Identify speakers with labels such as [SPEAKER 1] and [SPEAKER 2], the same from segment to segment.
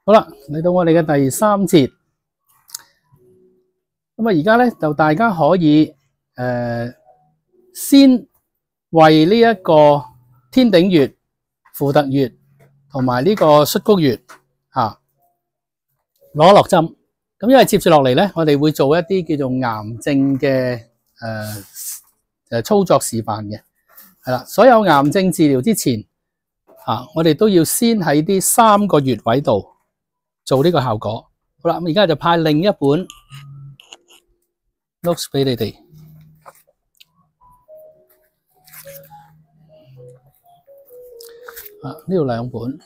[SPEAKER 1] 好啦，嚟到我哋嘅第3節。咁啊，而家咧就大家可以先為呢一個天頂穴、扶特穴同埋呢個縮谷穴攞落針。咁因為接住落嚟咧，我哋會做一啲叫做癌症嘅操作示範嘅，係啦。所有癌症治療之前，我哋都要先喺啲3個穴位度做呢個效果。好啦，咁而家就派另一本 notes 俾你哋。呢度2本。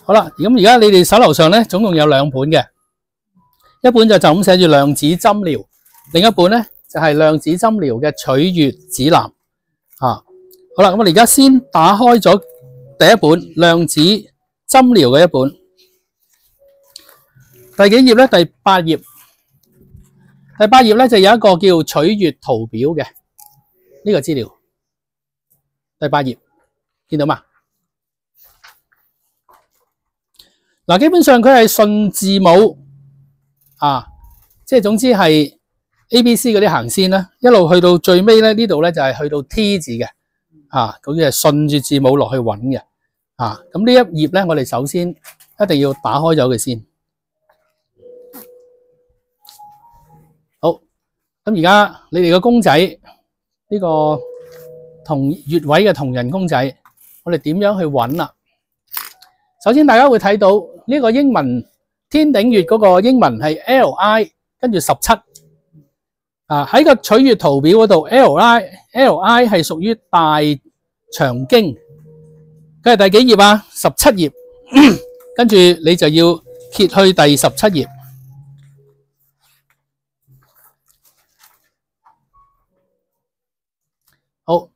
[SPEAKER 1] 好啦，咁而家你哋手頭上咧，總共有2本嘅，一本就咁寫住量子針療，另一本咧就係量子針療嘅取穴指南。好啦，咁我哋而家先打開咗第一本量子針療嘅一本，第幾頁咧？第8頁。第8頁咧就有一個叫取穴圖表嘅呢個資料。第8頁見到嘛？嗱，基本上佢係順字母即係總之係 A、B、C 嗰啲行先啦，一路去到最尾咧，呢度咧就係去到 T 字嘅，咁係順住字母落去揾嘅，咁呢一頁咧，我哋首先一定要打開咗佢先。好，咁而家你哋個公仔呢個同穴位嘅同人公仔，我哋點樣去揾啦？首先大家會睇到呢個英文天頂穴嗰個英文係 LI 跟住17，喺個取穴圖表嗰度 LI 係屬於大腸經，佢係第幾頁啊？17頁，跟住你就要揭去第17頁。好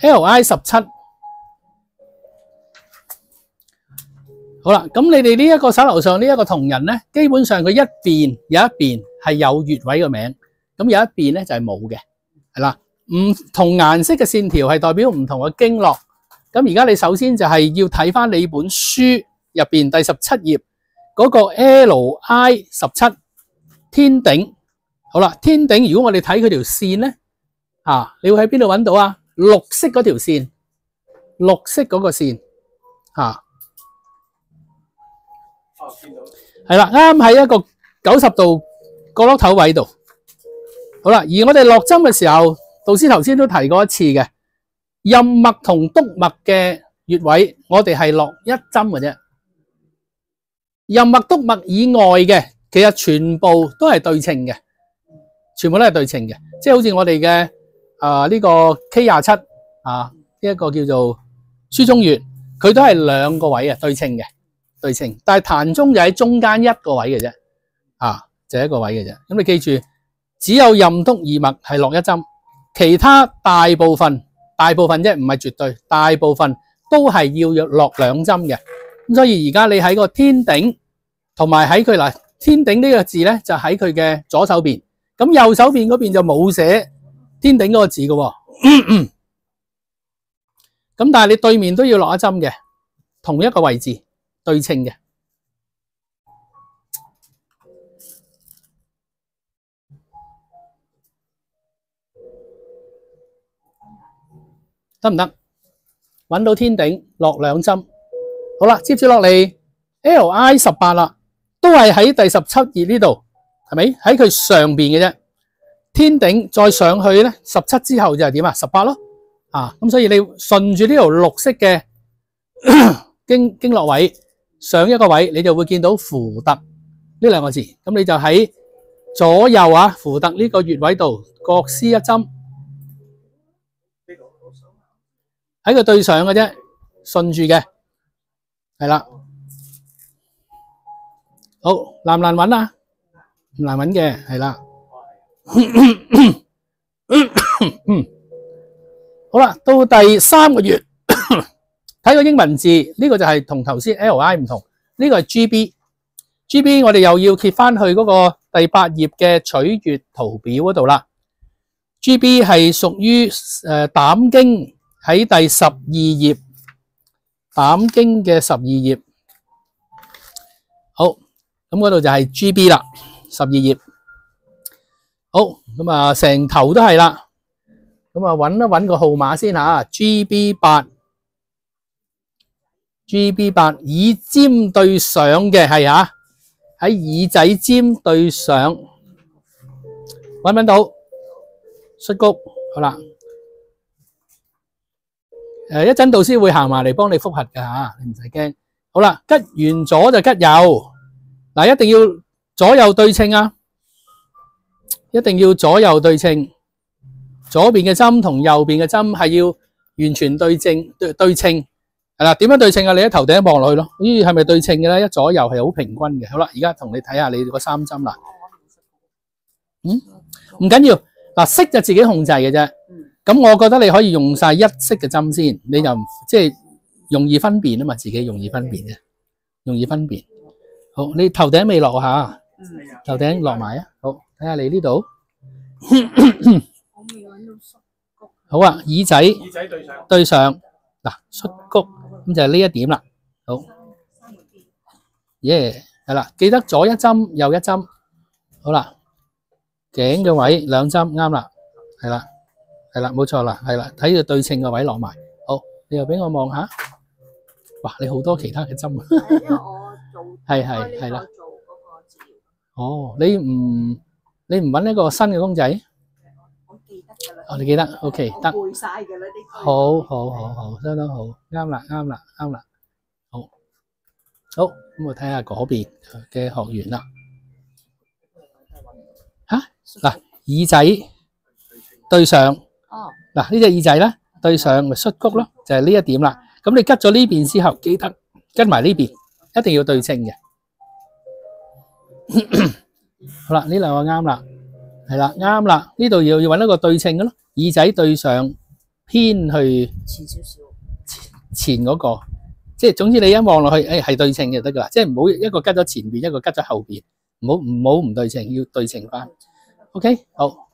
[SPEAKER 1] ，LI 17。好啦，咁你哋呢一個手頭上呢一個同人咧，基本上佢有一邊係有穴位嘅名，咁有一邊咧就係冇嘅，係啦。唔同顏色嘅線條係代表唔同嘅經絡。咁而家你首先就係要睇翻你本書入邊第17頁嗰個 LI 17天頂。好啦，天頂如果我哋睇佢條線咧，你會喺邊度揾到啊？綠色嗰條線，綠色嗰個線，係啦，啱喺一個90度角落頭位度。好啦，而我哋落針嘅時候，導師頭先都提過一次嘅，任脈同督脈嘅穴位，我哋係落一針嘅啫。任脈督脈以外嘅，其實全部都係對稱嘅，全部都係對稱嘅，即係好似我哋嘅呢個 K27呢一個叫做書中穴，佢都係2個位嘅對稱嘅。對稱，但係膻中就喺中間1個位嘅啫，就1個位嘅啫。咁你記住，只有任督二脈係落一針，其他大部分啫，唔係絕對，大部分都係要落2針嘅。咁所以而家你喺個天頂，同埋喺佢嗱天頂呢個字咧，就喺佢嘅左手邊，咁右手邊嗰邊就冇寫天頂嗰個字嘅喎。咁但係你對面都要落一針嘅，同一個位置。對稱嘅，得唔得？揾到天頂落2針，好啦，接住落嚟 LI 18啦，都係喺第17頁呢度，係咪？喺佢上邊嘅啫，天頂再上去咧，17之後就係點啊？18咯，咁所以你順住呢條綠色嘅經絡位。上一個位你就會見到扶特呢2個字，咁你就喺左右扶特呢個穴位度各施一針，喺佢對上嘅啫，順住嘅，係啦。好，難唔難揾啊？唔難揾嘅，係啦。好啦，到第3個穴，睇個英文字，呢個就係同頭先 LI 唔同，呢個係 GB。GB 我哋又要揭翻去嗰個第8頁嘅取閱圖表嗰度啦。GB 係屬於膽經喺第12頁，膽經嘅12頁。好，咁嗰度就係 GB 啦，12頁。好，咁啊成頭都係啦。咁啊揾一揾個號碼先嚇 ，GB8 耳尖對上嘅係嚇，喺耳仔尖對上，揾唔揾到？摔谷，好啦，一陣導師會行埋嚟幫你複核㗎嚇，你唔使驚。好啦，吉完左就吉右，嗱一定要左右對稱啊，一定要左右對稱。左邊嘅針同右邊嘅針係要完全對稱，係啦。點樣對稱啊？你喺頭頂望落去咯，咦係咪對稱嘅咧？一左右係好平均嘅。好啦，而家同你睇下你嗰3針啦。唔緊要，嗱色就自己控制嘅啫。咁我覺得你可以用晒一色嘅針先，你就即係容易分辨啊嘛，自己容易分辨嘅，容易分辨。好，你頭頂未落下，頭頂落埋啊。好，睇下你呢度。好啊，耳仔對上嗱，摔谷咁就係呢一點啦。好，耶，係啦，記得左一針右一針。好啦，頸嘅位2針啱啦，係啦，係啦，冇錯啦，係啦，睇住對稱嘅位落埋。好，你又俾我望下，哇，你好多其他嘅針啊。因為我做係啦。哦，你唔揾一個新嘅公仔？我哋記得 ，OK， 得。背晒嘅啦啲。好，相當好，啱啦，好，咁我睇下嗰邊嘅學員啦。嗱，耳仔對上，嗱呢隻耳仔咧對上咪摔谷咯，就係呢一點啦。咁你吉咗呢邊之後，記得吉埋呢邊，一定要對稱嘅。好啦，呢兩個啱啦。係啦，啱啦，呢度要揾一個對稱嘅咯，耳仔對上偏去前少少，前嗰個，即係總之你一望落去，係對稱就得噶啦，即係唔好一個吉咗前邊，一個吉咗後邊，唔好唔對稱，要對稱翻。OK， 好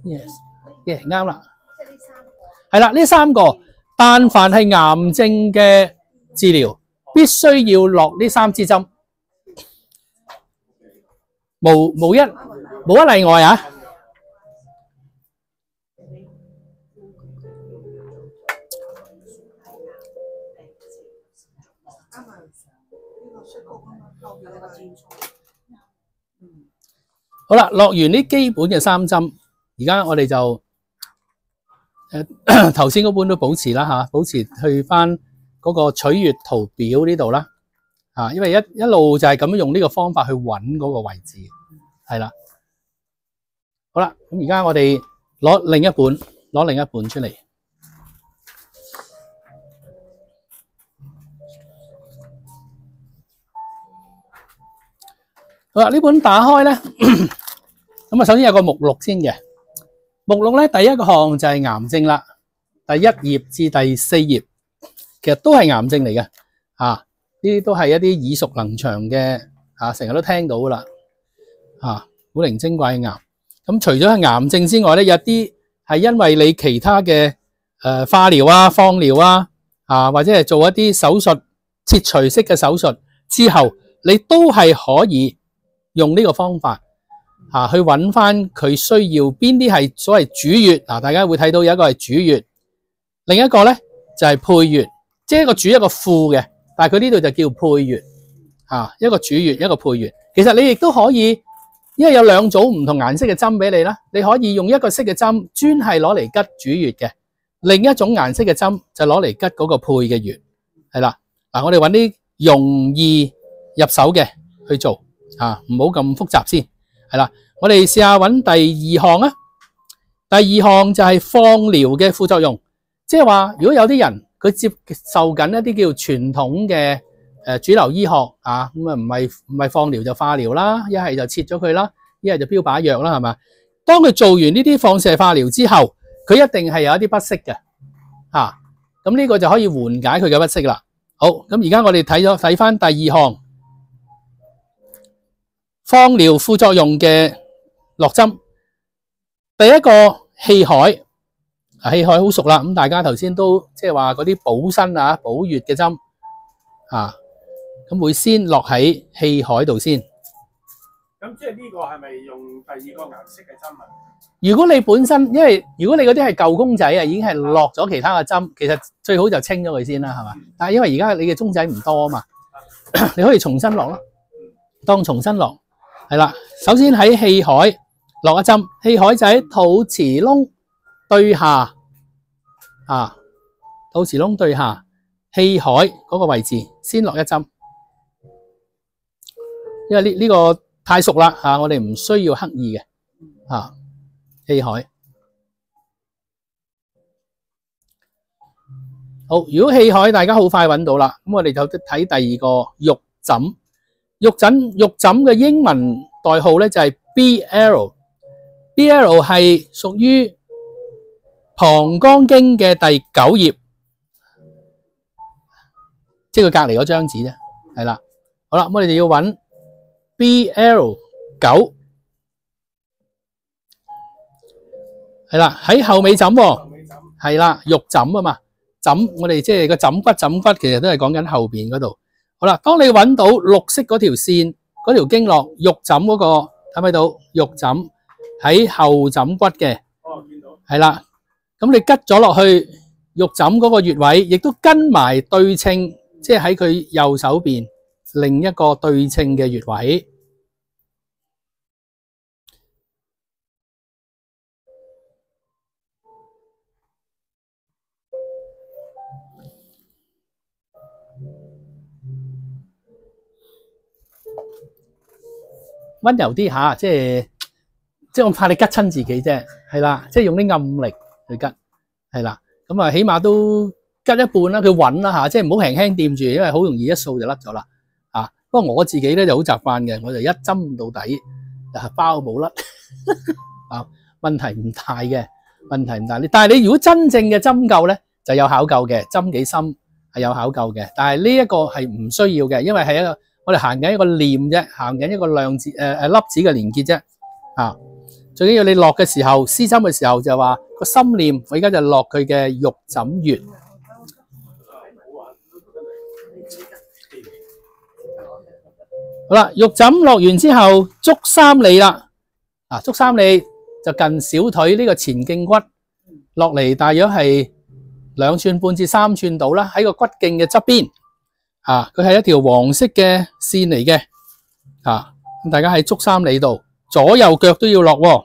[SPEAKER 1] ，yes， 啱啦，係啦，呢3個，但凡係癌症嘅治療，必須要落呢3支針，冇一例外啊！好啦，落完啲基本嘅3針，而家我哋就頭先嗰本都保持啦嚇，保持去翻嗰個取閱圖表呢度啦嚇，因為一路就係咁樣用呢個方法去揾嗰個位置，係啦。好啦，咁而家我哋攞另一本出嚟。好啦，呢本打開咧，咁啊，首先有個目錄先嘅。目錄咧，第一個項就係癌症啦，第1頁至第4頁，其實都係癌症嚟嘅。呢啲都係一啲耳熟能詳嘅，成日都聽到噶啦，古靈精怪嘅癌。咁除咗係癌症之外咧，有啲係因為你其他嘅化療啊、放療啊，或者係做一啲手術切除式嘅手術之後，你都係可以用呢個方法去揾翻佢需要邊啲係所謂主穴。大家會睇到有一個係主穴，另一個咧就係配穴，即係一個主一個副嘅，但係佢呢度就叫配穴，一個主穴一個配穴。其實你亦都可以。因為有2組唔同顏色嘅針俾你啦，你可以用一個色嘅針專係攞嚟吉主穴嘅，另一種顏色嘅針就攞嚟吉嗰個配嘅穴，係啦。我哋揾啲容易入手嘅去做，唔好咁複雜先，係啦。我哋試下揾第2項啊。第2項就係放療嘅副作用，即係話如果有啲人佢接受緊一啲叫傳統嘅主流醫學咁啊，唔係放療就化療啦，一係就切咗佢啦，一係就標靶藥啦，係嘛？當佢做完呢啲放射化療之後，佢一定係有一啲不適嘅，咁呢個就可以緩解佢嘅不適啦。好，咁而家我哋睇翻第二項放療副作用嘅落針。第一個氣海，氣海好熟啦，咁大家頭先都即係話嗰啲補身啊、補血嘅針啊，咁會先落喺氣海度先。
[SPEAKER 2] 咁即係呢個係咪用第二個顏色嘅針啊？
[SPEAKER 1] 如果你本身，因為如果你嗰啲係舊公仔啊，已經係落咗其他嘅針，其實最好就清咗佢先啦，係嘛？但係因為而家你嘅鐘仔唔多啊嘛，你可以重新落咯，當重新落係啦。首先喺氣海落一針，氣海就喺肚臍窿對下啊，肚臍窿對下氣海嗰個位置先落一針，因為呢個太熟啦嚇，我哋唔需要刻意嘅嚇。氣海好，如果氣海大家好快揾到啦，咁我哋就睇第二個肉枕。肉枕嘅英文代號咧就係 BL，BL 係屬於膀胱經嘅第9頁，即係佢隔離嗰張紙啫，係啦。好啦，咁我哋就要揾 BL9。係啦，喺後尾枕喎，係啦，肉枕啊嘛，枕我哋即係個枕骨，其實都係講緊後邊嗰度。好啦，當你揾到綠色嗰條線，嗰條經絡肉枕嗰個，睇唔睇到？肉枕喺後枕骨嘅，
[SPEAKER 2] 哦，見到，
[SPEAKER 1] 係啦。咁你拮咗落去肉枕嗰個穴位，亦都跟埋對稱，即係喺佢右手邊另一個對稱嘅穴位。溫柔啲吓，即係我怕你拮親自己啫，係啦，即係用啲暗力去拮，係啦，咁啊起碼都拮一半啦，佢穩啦吓，即係唔好輕輕掂住，因為好容易一掃就甩咗啦，啊，不過我自己咧就好習慣嘅，我就一針到底，包冇甩，啊，問題唔大嘅，問題唔大，但係你如果真正嘅針灸咧，就有考究嘅，針幾深係有考究嘅，但係呢一個係唔需要嘅，因為係一個。我哋行緊一個念啫，行緊一個量子粒子嘅連結啫，啊！最緊要你落嘅時候，施針嘅時候就話個心念，我而家就落佢嘅肉枕穴。好啦，肉枕落完之後，足三里啦，啊，足三里就近小腿呢個前脛骨落嚟，大約係2寸半至3寸度啦，喺個骨脛嘅側邊。啊，佢係一條黃色嘅線嚟嘅，啊，咁大家喺足三里度，左右腳都要落喎。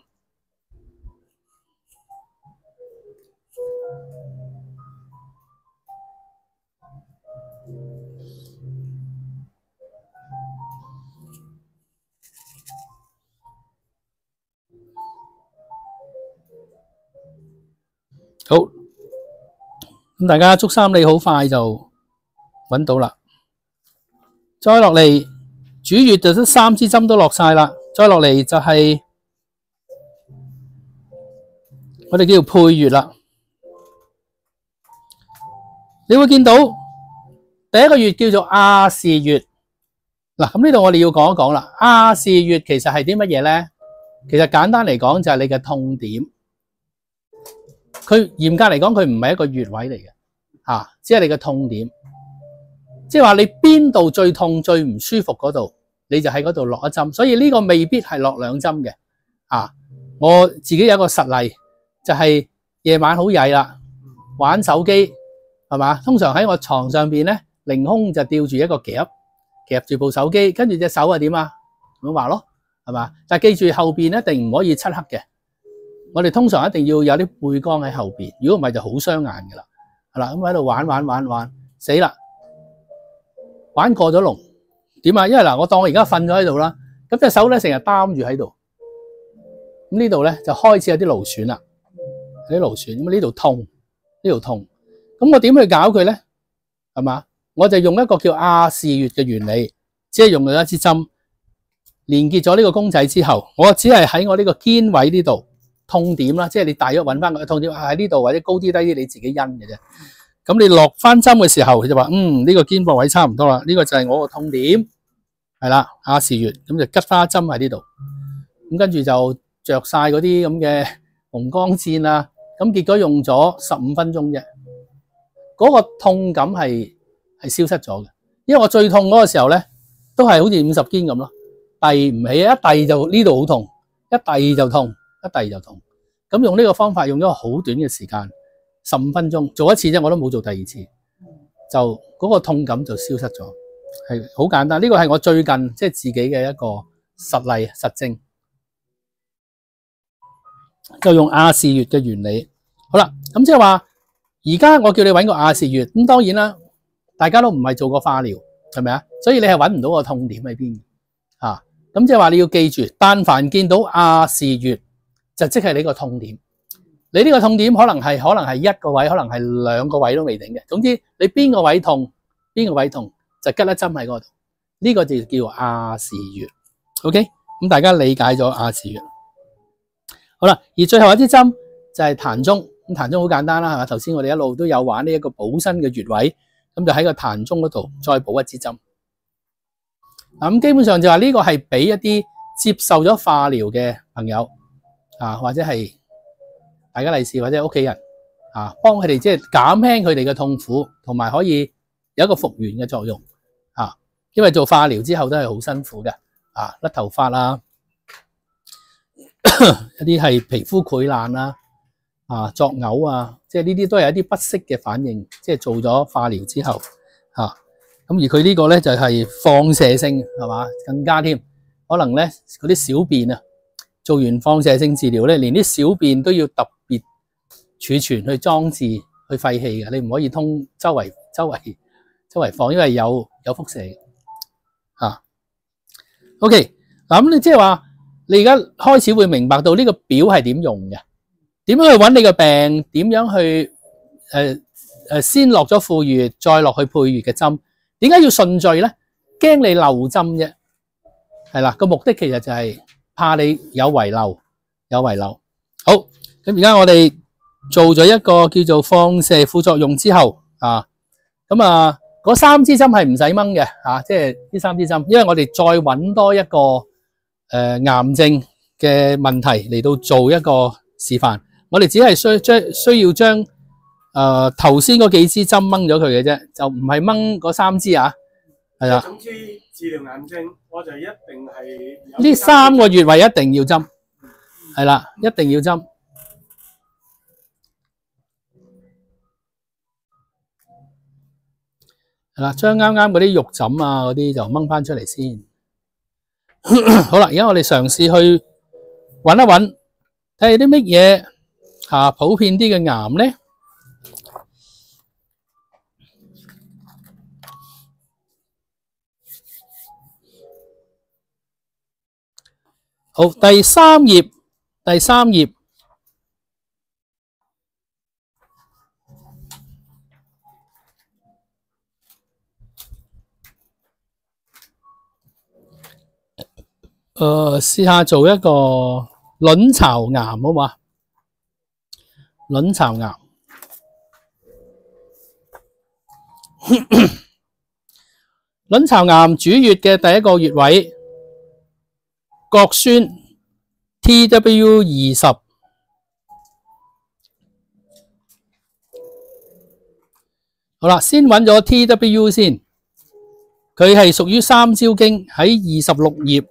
[SPEAKER 1] 好，咁大家足三里好快就揾到啦。再落嚟主穴就得3支針都落晒啦，再落嚟就係我哋叫做配穴啦。你會見到第一個穴叫做亞視穴。嗱，咁呢度我哋要講一講啦。亞視穴其實係啲乜嘢咧？其實簡單嚟講就係你嘅痛點。佢嚴格嚟講，佢唔係一個穴位嚟嘅，只係你嘅痛點。即係話你邊度最痛最唔舒服嗰度，你就喺嗰度落一針。所以呢個未必係落2針嘅。我自己有一個實例，就係夜晚好曳啦，玩手機係嘛？通常喺我床上邊咧，凌空就吊住一個夾住部手機，跟住隻手係點啊？咁畫咯，係嘛？但係記住後邊一定唔可以漆黑嘅。我哋通常一定要有啲背光喺後邊，如果唔係就好傷眼噶啦。係啦，咁喺度玩，死啦！玩過咗龍點啊？因為嗱，我當我而家瞓咗喺度啦，咁隻手咧成日擔住喺度，咁呢度咧就開始有啲勞損啦，有啲勞損，咁呢度痛，咁我點去搞佢咧？係嘛？我就用一個叫亞視穴嘅原理，只係用咗一支針連結咗呢個公仔之後，我只係喺我呢個肩位呢度痛點啦，即係你大約揾翻個痛點喺呢度或者高啲低啲，你自己因嘅啫。咁你落翻針嘅時候，佢就話呢個肩膊位差唔多啦，呢個就係我個痛點，係啦，亞視穴，咁就吉花針喺呢度，咁跟住就着晒嗰啲咁嘅紅光箭啊，咁結果用咗15分鐘啫，嗰個痛感係消失咗嘅，因為我最痛嗰個時候咧，都係好似50肩咁咯，遞唔起，一遞就呢度好痛，一遞就痛，一遞就痛，咁用呢個方法用咗好短嘅時間。15分鐘做一次啫，我都冇做第二次，就嗰個痛感就消失咗，係好簡單。呢個係我最近即係自己嘅一個實例實證，就用亞視穴嘅原理。好啦，咁即係話，而家我叫你揾個亞視穴，咁當然啦，大家都唔係做過化療，係咪啊？所以你係揾唔到個痛點喺邊啊？咁即係話你要記住，但凡見到亞視穴，就即係你個痛點。你呢個痛點可能係一個位，可能係2個位都未定嘅。總之你邊個位痛，就吉一針喺嗰度。呢個就叫亞視穴。OK， 咁大家理解咗亞視穴。好啦，而最後一支針就係膻中。咁膻中好簡單啦，係嘛？頭先我哋一路都有玩呢一個補身嘅穴位，咁就喺個膻中嗰度再補一支針。咁基本上就話呢個係俾一啲接受咗化療嘅朋友啊，或者係大家利是或者屋企人啊，幫佢哋即係減輕佢哋嘅痛苦，同埋可以有一個復原嘅作用啊。因為做化療之後都係好辛苦嘅啊，甩頭髮啦，一啲係皮膚潰爛啦，啊作嘔啊，即係呢啲都係一啲不適嘅反應。即係做咗化療之後啊，咁而佢呢個咧就係放射性係嘛，更加添可能咧嗰啲小便啊，做完放射性治療咧，連啲小便都要特別儲存去裝置去廢氣嘅，你唔可以通周圍放，因為有輻射嘅啊。OK， 嗱咁你即係話你而家開始會明白到呢個表係點用嘅，點樣去揾你個病，點樣去先落咗副穴，再落去配穴嘅針，點解要順序咧？驚你漏針啫，係啦，個目的其實就係怕你有遺漏。好，咁而家我哋做咗一個叫做放射副作用之後啊，咁啊嗰3支針係唔使掹嘅啊，即係呢3支針，因為我哋再揾多一個癌症嘅問題嚟到做一個示範，我哋只係需要將頭先嗰幾支針掹咗佢嘅啫，就唔係掹嗰3支啊，係啦。
[SPEAKER 2] 總之治療癌症，我就一定係
[SPEAKER 1] 呢3個穴位一定要針，係啦，一定要針。係啦，將啱啱嗰啲肉枕啊嗰啲就掹翻出嚟先。好啦，而家我哋嘗試去揾一揾，睇下啲乜嘢普遍啲嘅癌咧。好，第三頁。試下做一個卵巢癌好嘛？卵巢癌，卵巢癌主穴嘅第一個穴位，角孫 TW20。好啦，先揾咗 TW 先，佢係屬於三焦經，喺26頁。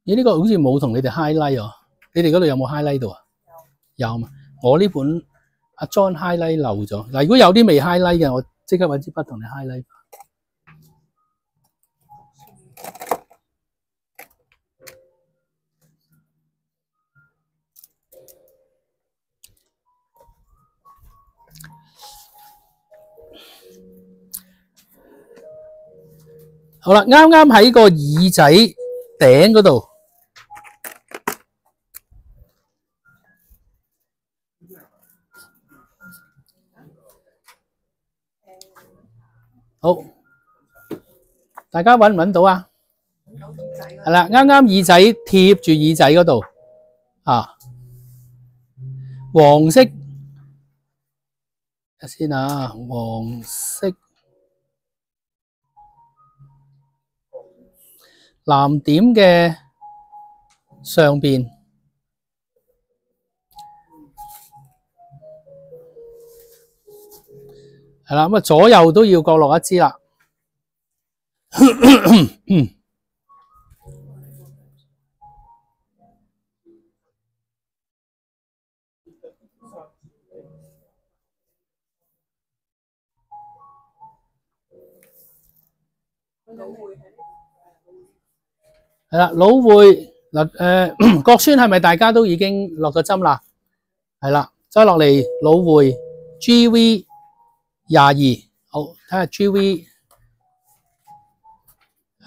[SPEAKER 1] 咦？呢個好似冇同你哋 highlight 啊？你哋嗰度有冇 highlight 到啊？有嘛？我呢本阿 John highlight 漏咗。嗱，如果有啲未 highlight 嘅，我即刻揾支筆同你 highlight。好啦，啱啱喺個耳仔頂嗰度，好，大家揾唔揾到啊？係啦，啱啱耳仔貼住耳仔嗰度啊，黃色，睇先啊，黃色藍點嘅上邊係啦，咁啊左右都要各落一支啦。係啦，腦匯嗱，角栓係咪大家都已經落咗針啦？係啦，再落嚟腦匯 GV22，好睇下 GV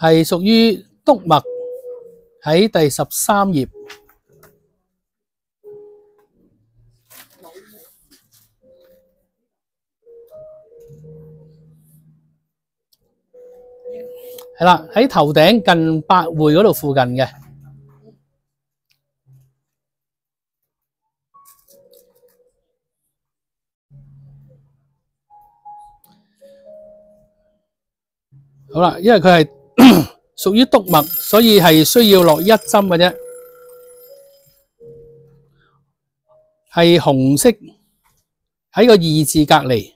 [SPEAKER 1] 係屬於督脈喺第13頁。係啦，喺頭頂近百會嗰度附近嘅。好啦，因為佢係屬於督脈，所以係需要落一針嘅啫。係紅色喺個二字隔離。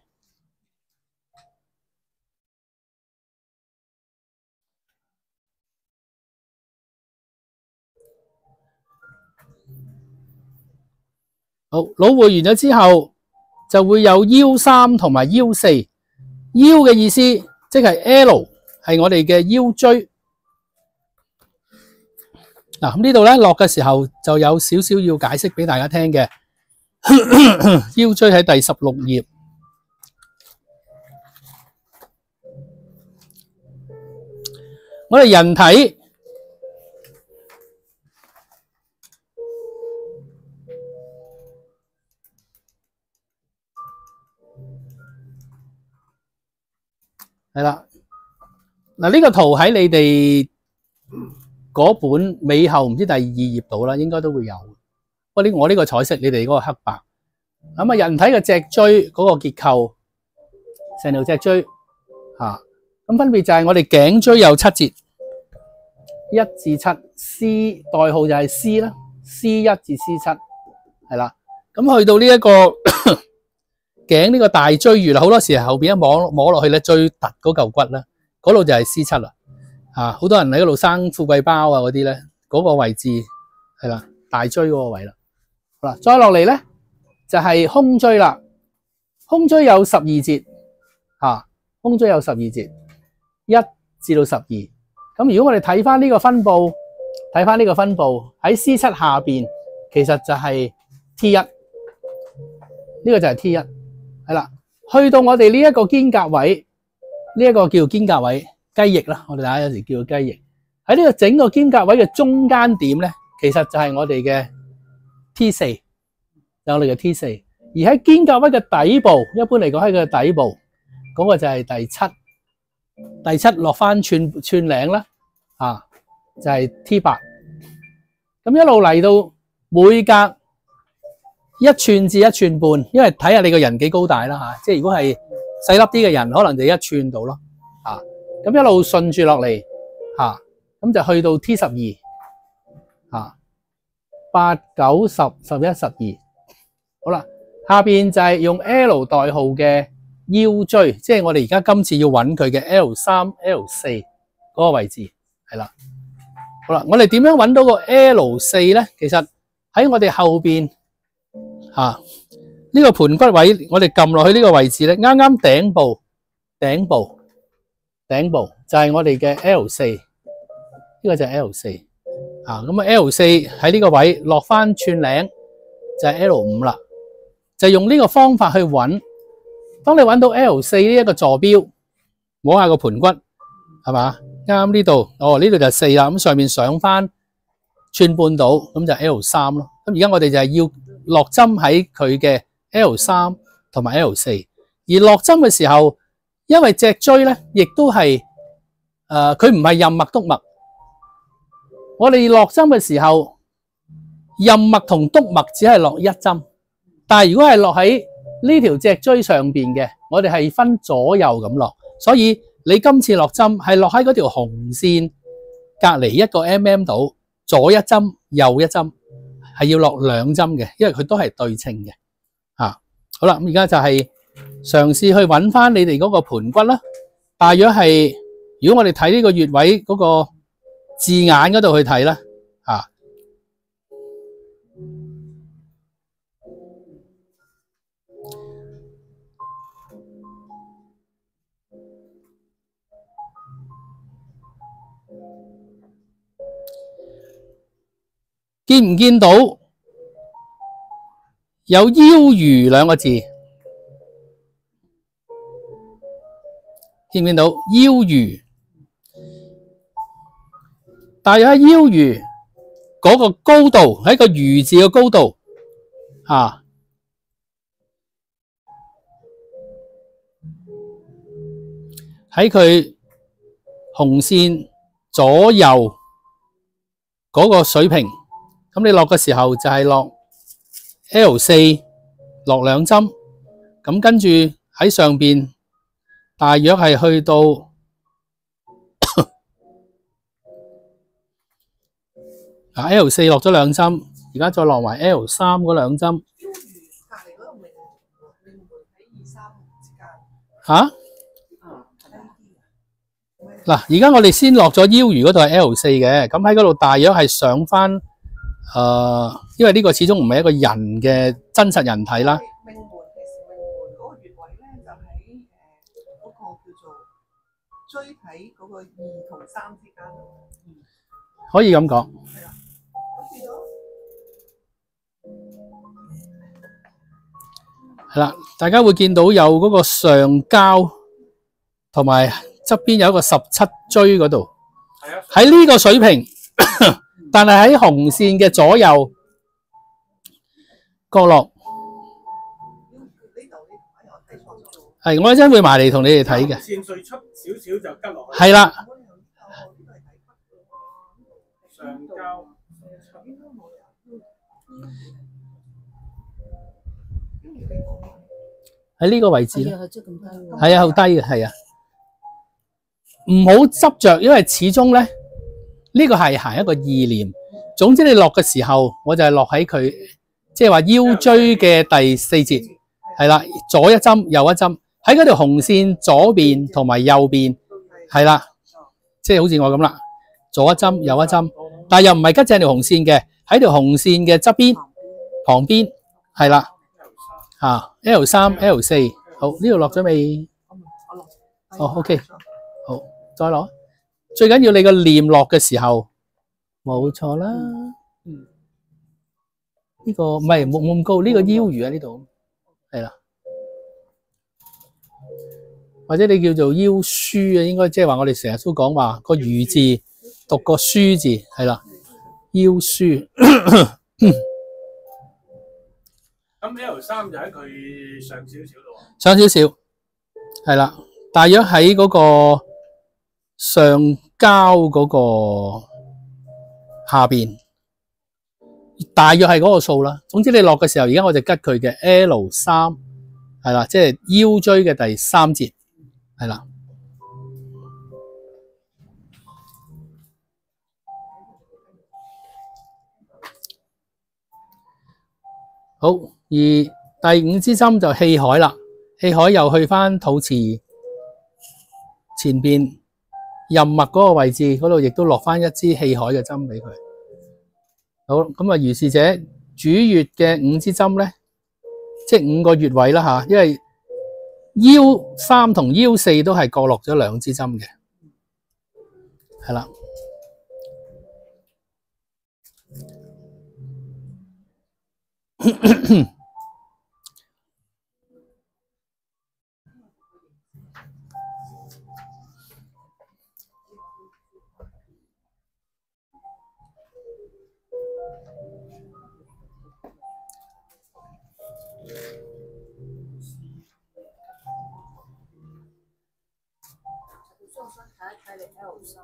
[SPEAKER 1] 好，腦匯完咗之後，就會有腰三同埋腰四。腰嘅意思即係 L， 係我哋嘅腰椎。嗱，咁呢度咧落嘅時候就有少少要解釋俾大家聽嘅。腰椎喺第16頁。我哋人體係啦，嗱呢個圖喺你哋嗰本尾後唔知第2頁度啦，應該都會有。不過我呢個彩色，你哋嗰個黑白。咁啊，人體嘅脊椎嗰個結構，成條脊椎嚇，咁分別就係我哋頸椎有7節，1至7 ，C 代號就係 C 啦 ，C1 至 C7 係啦。咁去到呢一個頸呢個大椎穴啦，好多時候後邊一摸落去咧，最突嗰嚿骨咧，嗰度就係 C7 啦。好多人喺嗰度生富貴包啊嗰啲咧，嗰個位置係啦，大椎嗰個位啦。好啦，再落嚟咧就係胸椎啦。胸椎有12節，胸椎有12節，1至到12。咁如果我哋睇翻呢個分佈，喺 C7 下邊，其實就係 T1，呢個就係 T1，係啦。去到我哋呢一個肩胛位，呢一個叫肩胛位，雞翼啦，我哋大家有時叫雞翼。喺呢個整個肩胛位嘅中間點咧，其實就係我哋嘅 T4，有我哋嘅 T4。而喺肩胛位嘅底部，一般嚟講喺佢嘅底部，嗰個就係第七落翻寸領啦，就係 T8。咁一路嚟到每隔1寸至1寸半，因為睇下你個人幾高大啦，即係如果係細粒啲嘅人，可能就1寸到咯，咁一路順住落嚟，咁就去到 T12， 8、9、10、11、12，好啦，下邊就係用 L 代號嘅腰椎，即係我哋而家今次要揾佢嘅 L3、L4 嗰個位置，係啦。好啦，我哋點樣揾到個 L4 咧？其實喺我哋後邊呢個盤骨位，我哋撳落去呢個位置咧，啱啱頂部就係我哋嘅 L4，呢個就係 L4。咁啊 L4 喺呢個位落翻寸領就係 L5 啦，就用呢個方法去揾。當你揾到 L4 呢一個坐標，摸下個盤骨係嘛，啱呢度，哦呢度就4啦，咁上面上翻寸半到，咁就 L3咯。咁而家我哋就係要落針喺佢嘅 L3同埋 L4，而落針嘅時候，因為脊椎咧，亦都係佢唔係任脈督脈，我哋落針嘅時候，任脈同督脈只係落一針，但係如果係落喺呢條脊椎上邊嘅，我哋係分左右咁落，所以你今次落針係落喺嗰條紅線隔離1個 mm 度，左一針右一針，係要落2針嘅，因為佢都係對稱嘅。好啦，咁而家就係嘗試去揾翻你哋嗰個盤骨啦。大約係如果我哋睇呢個穴位嗰個字眼嗰度去睇啦，見唔見到有腰俞2個字？見唔見到腰俞？大約喺腰俞嗰個高度，喺個俞字嘅高度喺佢紅線左右嗰個水平，咁你落嘅時候就係落 L4，落2針，咁跟住喺上邊大約係去到L4 落咗2針，而家再落埋 L3嗰2針。
[SPEAKER 3] 腰俞隔離嗰度命門喺2、3之間。
[SPEAKER 1] 嗱，而家我哋先落咗腰俞嗰度係 L4嘅，咁喺嗰度大約係上翻因為呢個始終唔係一個人嘅真實人體啦。
[SPEAKER 3] 命門其實命門嗰個穴位咧，就喺嗰個叫做椎體嗰個2同3之間。
[SPEAKER 1] 可以咁講。
[SPEAKER 3] 係啦，咁變咗
[SPEAKER 1] 係啦，大家會見到有嗰個上交同埋側邊有一個17椎嗰度，喺呢個水平，但係喺紅線嘅左右角落。係，我一陣會埋嚟同你哋睇嘅。
[SPEAKER 2] 線碎出少少就吉落去。
[SPEAKER 1] 係啦。
[SPEAKER 2] 上交
[SPEAKER 1] 喺呢個位置咧，
[SPEAKER 3] 係
[SPEAKER 1] 係啊，好低嘅，係啊，唔好執着，因為始終咧呢個係行一個意念。總之你落嘅時候，我就係落喺佢，即係話腰椎嘅第4節，係啦，左一針右一針，喺嗰條紅線左邊同埋右邊，係啦，即係好似我咁啦，左一針右一針，但係又唔係吉正條紅線嘅，喺條紅線嘅側邊旁邊，係啦。L3、L4，好，呢度落咗未？OK，好，再落。最緊要你個念落嘅時候，冇錯啦。呢個唔係冇咁高，呢個腰俞喺呢度，係啦。或者你叫做腰樞啊，應該即係話我哋成日都講話個俞字讀個樞字，係啦，腰樞。
[SPEAKER 2] 咁 L3就喺佢上少少咯喎。
[SPEAKER 1] 上少少，係啦，大約喺嗰個上交嗰個下邊，大約係嗰個數啦。總之你落嘅時候，而家我就吉佢嘅 L3，係啦，即係腰椎嘅第3節，係啦。好，而第5支針就氣海啦，氣海又去翻肚臍前邊任脈嗰個位置嗰度，亦都落翻一支氣海嘅針俾佢。好，咁啊，如是者主穴嘅5支針咧，即係5個穴位啦吓，因為腰3同腰4都係各落咗2支針嘅，係啦。
[SPEAKER 4] 利 L3。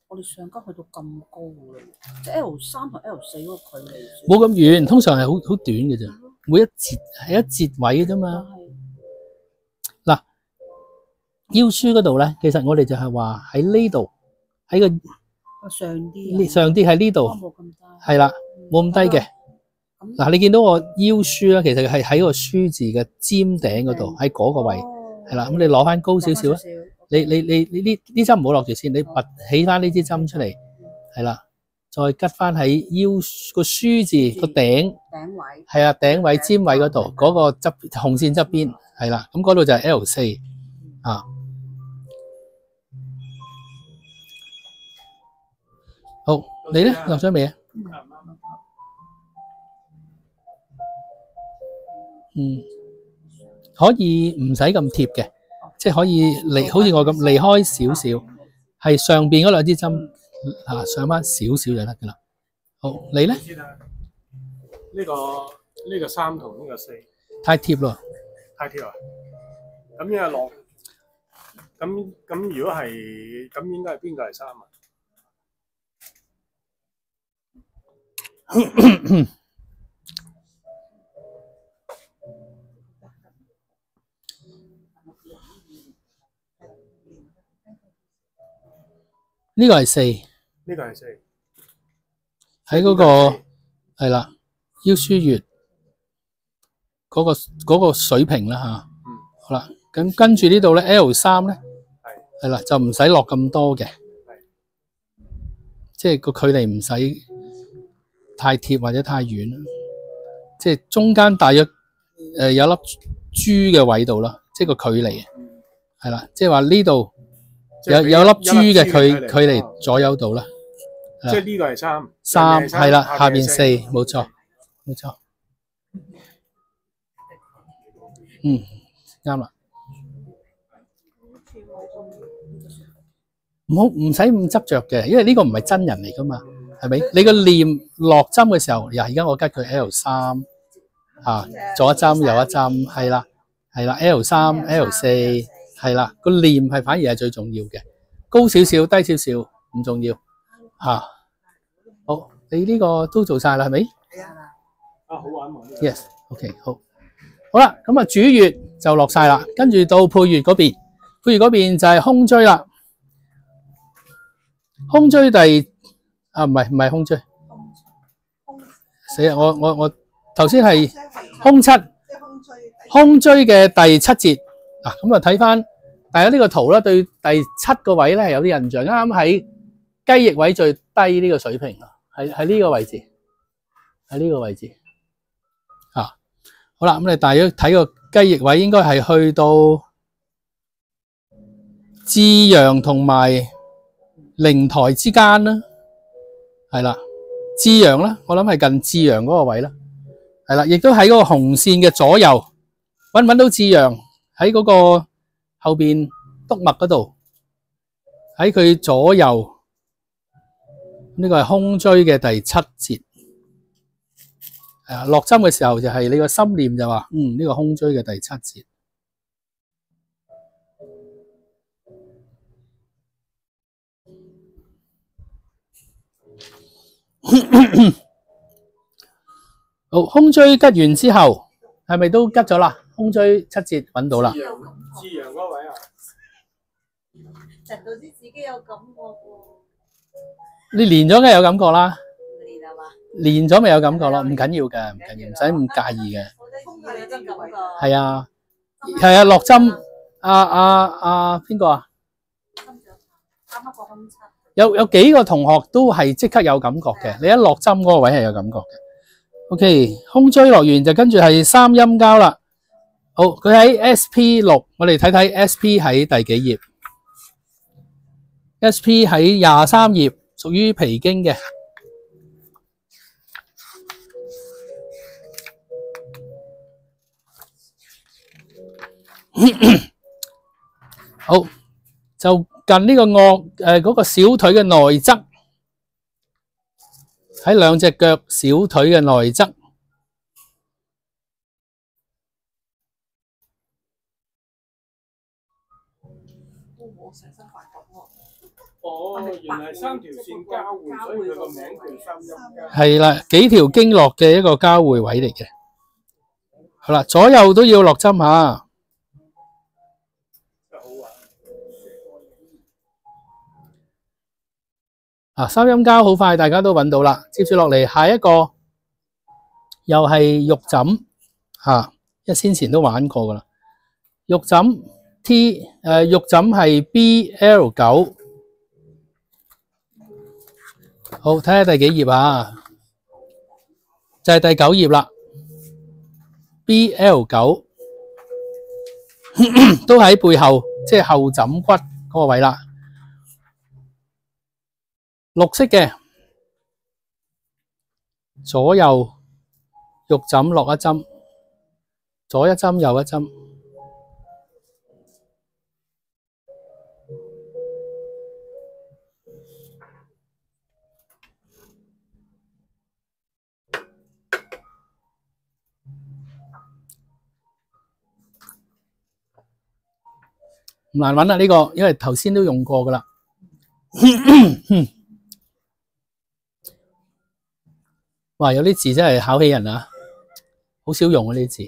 [SPEAKER 4] 我哋上級去到咁高嘅，即係 L3同 L4嗰個距離
[SPEAKER 1] 冇咁遠，通常係好短嘅啫，每一節係一節位嘅啫嘛。嗱，腰書嗰度咧，其實我哋就係話喺呢度，喺個
[SPEAKER 4] 上啲，
[SPEAKER 1] 上啲喺呢度，
[SPEAKER 4] 冇咁低，
[SPEAKER 1] 係啦，冇咁低嘅。嗱，你見到我腰書咧，其實係喺個書字嘅尖頂嗰度，喺嗰個位，係啦。咁你攞翻高少少啊！你呢針唔好落住先，你拔起翻呢支針出嚟，係啦，再吉翻喺腰個書字個頂
[SPEAKER 4] 位，
[SPEAKER 1] 係啊，頂位尖位嗰度嗰個紅線側邊係啦，咁嗰度就係 L4啊。好，你咧落咗未啊？可以唔使咁貼嘅。即係可以離，好似我咁離開少少，係上邊嗰兩支針上翻少少就得噶啦。好，你咧？
[SPEAKER 2] 呢個3同呢個4
[SPEAKER 1] 太貼咯，
[SPEAKER 2] 太貼啊！咁因為落咁如果係咁，應該係邊個係3啊？
[SPEAKER 1] 呢個係4，
[SPEAKER 2] 呢個係4，
[SPEAKER 1] 喺嗰個係啦，腰書穴嗰個水平啦吓。好啦，咁跟住呢度咧 L3咧，係啦，就唔使落咁多嘅，即係個距離唔使太貼或者太遠，即係中間大約有粒珠嘅位度啦，即係個距離係啦，即係話呢度。有粒珠嘅距離左右度啦，
[SPEAKER 2] 即係呢個係
[SPEAKER 1] 3係啦，下邊4，冇錯，啱啦，唔使咁執着嘅，因為呢個唔係真人嚟噶嘛，係咪？你個念落針嘅時候，而家我吉佢 L3左一針右一針，係啦，L3 L4。係啦，個念係反而係最重要嘅，高少少低少少唔重要吓。好，你呢個都做晒啦，係咪？
[SPEAKER 3] 係啊。
[SPEAKER 2] 好玩喎。
[SPEAKER 1] Yes，OK，好啦，咁啊主穴就落晒啦，跟住到配穴嗰邊，配穴嗰邊就係胸椎啦。胸椎唔係胸椎，死啦！我頭先係胸7，胸椎嘅第7節。咁啊，睇翻大家呢個圖啦，對第7個位咧係有啲印象，啱啱喺雞翼位最低呢個水平啊，喺呢個位置，好啦，咁你大約睇個雞翼位應該係去到至陽同埋靈台之間啦，係啦，至陽啦，我諗係近至陽嗰個位啦，係啦，亦都喺嗰個紅線嘅左右，搵唔搵到至陽？喺嗰個後邊督脈嗰度，喺佢左右，呢個係胸椎嘅第7節。落針嘅時候就係你個心念就話，呢個胸椎嘅第7節。好，胸椎吉完之後，係咪都吉咗啦？胸椎7節揾到啦。
[SPEAKER 2] 至陽嗰位啊，
[SPEAKER 4] 陳導師自己有感覺喎。
[SPEAKER 1] 你練咗梗係有感覺啦。
[SPEAKER 4] 練係嘛？
[SPEAKER 1] 練咗咪有感覺咯，唔緊要嘅，唔緊要，唔使咁介意嘅。
[SPEAKER 4] 有真感覺。
[SPEAKER 1] 係啊，落針。邊個啊？
[SPEAKER 4] 啱啱個胸7。
[SPEAKER 1] 有幾個同學都係即刻有感覺嘅，你一落針嗰個位係有感覺嘅。OK， 胸椎落完就跟住係三陰交啦。好，佢喺 SP6，我哋睇睇 SP 喺第幾頁 ？SP 喺23頁，屬於脾經嘅。好，就近呢個嗰個小腿嘅內側，喺兩隻腳小腿嘅內側。
[SPEAKER 2] 哦，原來三條線交匯，所以佢個名叫三陰交。
[SPEAKER 1] 係啦，幾條經絡嘅一個交匯位嚟嘅。好啦，左右都要落針吓。
[SPEAKER 2] 真係好玩。
[SPEAKER 1] 啊，三陰交好快，大家都揾到啦。接住落嚟，下一個又係肉枕吓，因為先前都玩過噶啦。肉枕 肉枕係 BL9。好，睇下第幾頁啊？就係第9頁啦。BL9 都喺背後，即係後枕骨嗰個位啦。綠色嘅，左右肉枕落一針，左一針右一針。唔難揾啦呢個，因為頭先都用過噶啦。哇，有啲字真係考起人啊，好少用啊呢啲字。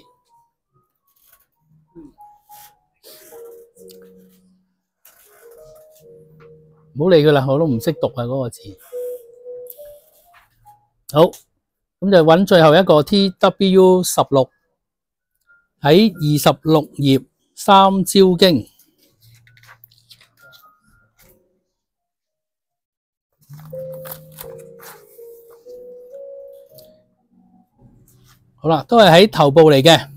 [SPEAKER 1] 唔好理佢啦，我都唔識讀啊嗰個字。好，咁就揾最後一個 TW16喺26頁三焦經。好啦，都係喺頭部嚟嘅。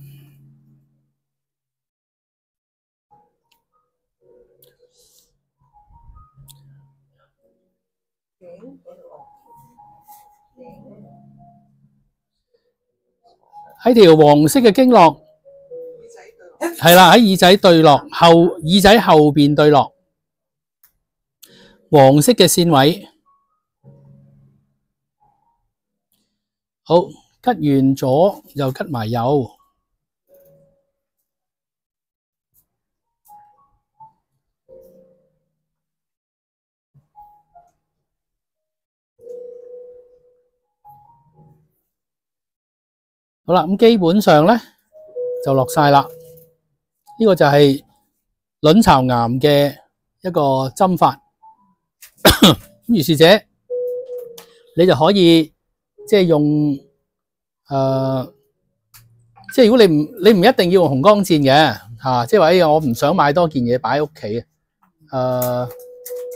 [SPEAKER 1] 喺條黃色嘅經絡，係啦，喺耳仔對落耳仔後邊對落，黃色嘅線位。好，吉完左又吉埋右。好啦，咁基本上咧就落晒啦。呢個就係卵巢癌嘅一個針法。咁如是者，你就可以即係用即係如果你唔一定要用紅光箭嘅嚇，即係話我唔想買多件嘢擺喺屋企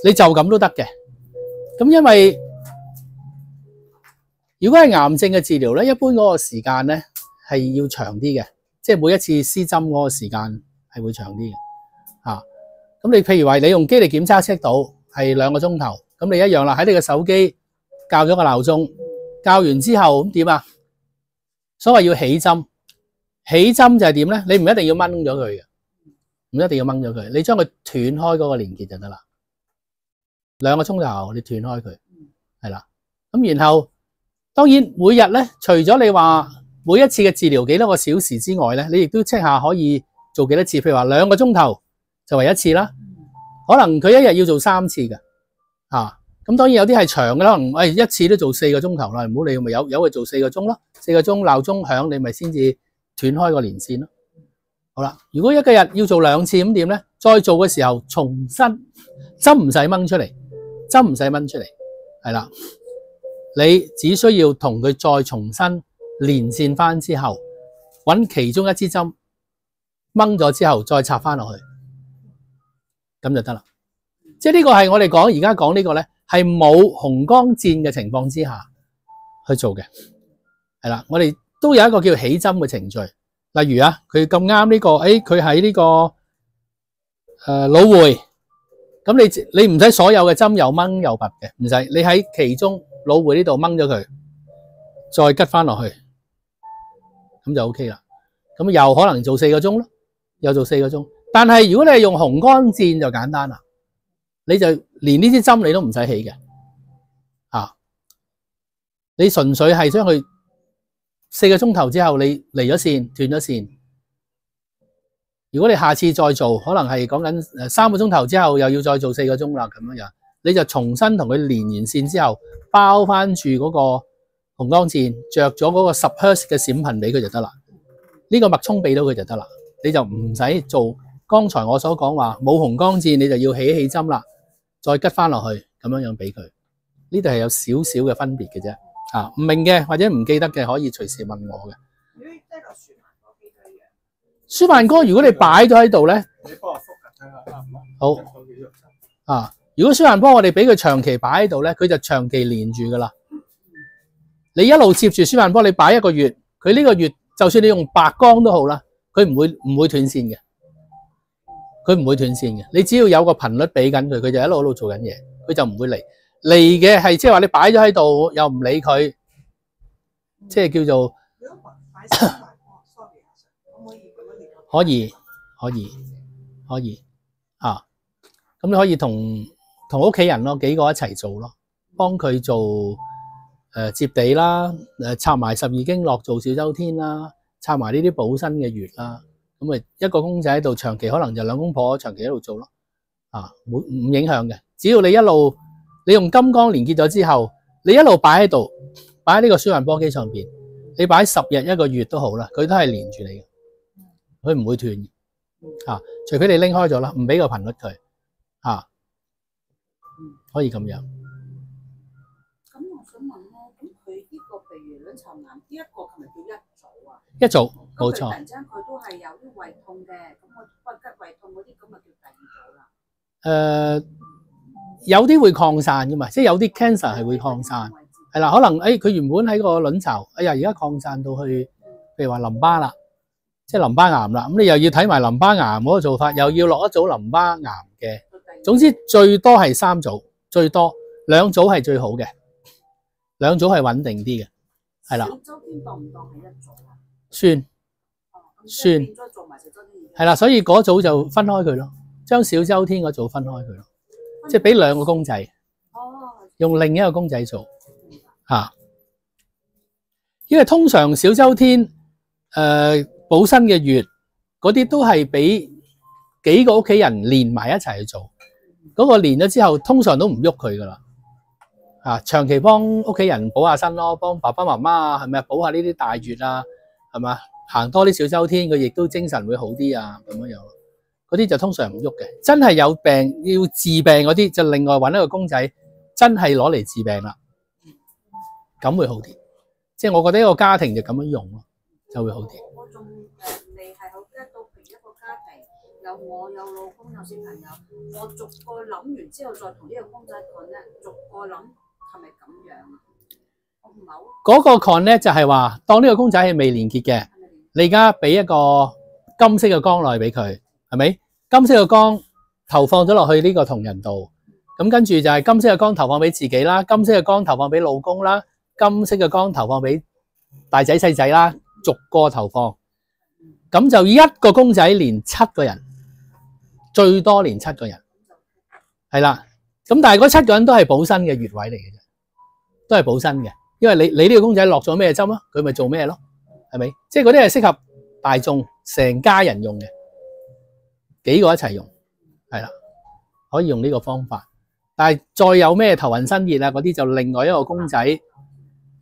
[SPEAKER 1] 你就咁都得嘅。咁因為如果係癌症嘅治療咧，一般嗰個時間咧係要長啲嘅，即係每一次施針嗰個時間係會長啲嘅嚇。咁你譬如話你用肌力檢測 check 到係2個鐘頭，咁你一樣啦，喺你嘅手機校咗個鬧鐘，校完之後咁點啊？所謂要起針，起針就係點咧？你唔一定要掹咗佢嘅，唔一定要掹咗佢，你將佢斷開嗰個連結就得啦。2個鐘頭你斷開佢，係啦。咁然後當然每日咧，除咗你話每一次嘅治療幾多個小時之外咧，你亦都 check 下可以做幾多次。譬如話2個鐘頭就為一次啦，可能佢一日要做3次嘅嚇。咁當然有啲係長嘅，可能一次都做4個鐘頭啦，唔好理，咪有佢做4個鐘咯。4個鐘鬧鐘響，你咪先至斷開個連線咯。好啦，如果一個日要做2次咁點咧？再做嘅時候重新針唔使掹出嚟，針唔使掹出嚟，係啦。你只需要同佢再重新連線翻之後，揾其中一支針掹咗之後，再插翻落去，咁就得啦。即係呢個係我哋而家講呢個咧，係冇紅光箭嘅情況之下去做嘅，係啦。我哋都有一個叫起針嘅程序，例如啊，佢咁啱呢個，佢喺呢個腦會，咁你唔使所有嘅針又掹又拔嘅，唔使，你喺其中腦會呢度掹咗佢，再吉翻落去，咁就 OK 啦。咁又可能做4個鐘咯，又做4個鐘。但係如果你係用紅光箭就簡單啦，你就連呢支針你都唔使起嘅，你純粹係將佢4個鐘頭之後你離咗線斷咗線。如果你下次再做，可能係講緊3個鐘頭之後又要再做4個鐘啦，咁樣你就重新同佢連完線之後，包翻住嗰個紅光箭，着咗嗰個10 Hz 嘅閃頻俾佢就得啦。呢個脈衝俾到佢就得啦，你就唔使做剛才我所講話冇紅光箭，你就要起起針啦，再吉翻落去咁樣樣俾佢。呢度係有少少嘅分別嘅啫。啊，唔明嘅或者唔記得嘅可以隨時問我嘅。
[SPEAKER 3] 如果即係個舒曼歌機都一樣。
[SPEAKER 1] 舒曼歌如果你擺咗喺度咧，
[SPEAKER 2] 你幫我覆緊睇下啱唔啱？
[SPEAKER 1] 好啊。如果舒曼波我哋俾佢長期擺喺度咧，佢就長期連住噶啦。你一路接住舒曼波，你擺1個月，佢呢個月就算你用白光都好啦，佢唔會斷線嘅。佢唔會斷線嘅。你只要有個頻率俾緊佢，佢就一路做緊嘢，佢就唔會離嘅係即係話你擺咗喺度又唔理佢，即係叫做
[SPEAKER 3] 如果擺舒曼歌 ，sorry 啊，可唔可以咁樣列？
[SPEAKER 1] 可以啊。咁你可以同屋企人咯，幾個一齊做咯，幫佢做接地啦，插埋12經絡做小周天啦，插埋呢啲補身嘅穴啦，咁咪一個公仔喺度，長期可能就2公婆長期喺度做咯，啊，唔影響嘅，只要你一路你用金剛連結咗之後，你一路擺喺度，擺喺呢個舒曼波機上邊，你擺10日1個月都好啦，佢都係連住你嘅，佢唔會斷嘅，啊，除非你拎開咗啦，唔俾個頻率佢。可以咁樣。
[SPEAKER 4] 咁我想問咧，咁佢呢個譬如卵巢癌呢一個係咪叫一組啊？
[SPEAKER 1] 一組冇錯。
[SPEAKER 4] 咁佢突然之間佢都係有啲胃痛嘅，咁我骨吉胃痛嗰啲咁咪叫第2組啦。
[SPEAKER 1] 有啲會擴散噶嘛，即係有啲 cancer 係會擴散，係啦，可能佢原本喺個卵巢，而家擴散到去，譬如話淋巴啦，即係淋巴癌啦，咁你又要睇埋淋巴癌嗰個做法，又要落一組淋巴癌嘅。總之最多係3組，最多2組係最好嘅，2組係穩定啲嘅，係啦。小周天當唔當係一組啊？算，係啦，所以嗰組就分開佢咯，將小周天嗰組分開佢咯，即係俾2個公仔，用另一個公仔做嚇。因為通常小周天補身嘅穴嗰啲都係俾幾個屋企人連埋一齊去做。嗰個連咗之後，通常都唔喐佢噶啦，長期幫屋企人補下身咯，幫爸爸媽媽啊，係咪補下呢啲大穴啊，係嘛，行多啲小周天，佢亦都精神會好啲啊，咁樣樣，嗰啲就通常唔喐嘅。真係有病要治病嗰啲，就另外揾一個公仔，真係攞嚟治病啦，咁會好啲。即係我覺得一個家庭就咁樣用咯，就會好啲。
[SPEAKER 4] 我仲未係好 get 到，譬如一個家庭有我有老公有小朋友，我逐個諗完之後再同呢個公仔講咧，逐個諗係咪咁樣啊？我唔係好
[SPEAKER 1] 嗰個 connect 就係話，當呢個公仔係未連結嘅，你而家俾一個金色嘅光落去俾佢，係咪？金色嘅光投放咗落去呢個同人度，咁跟住就係金色嘅光投放俾自己啦，金色嘅光投放俾老公啦，金色嘅光投放俾大仔細仔啦，逐個投放，咁就一個公仔連7個人，最多連7個人，係啦。咁但係嗰7個人都係補身嘅穴位嚟嘅啫，都係補身嘅，因為你呢個公仔落咗咩針啊，佢咪做咩咯，係咪？即係嗰啲係適合大眾成家人用嘅，幾個一齊用，係啦，可以用呢個方法。但係再有咩頭暈身熱啊嗰啲，就另外一個公仔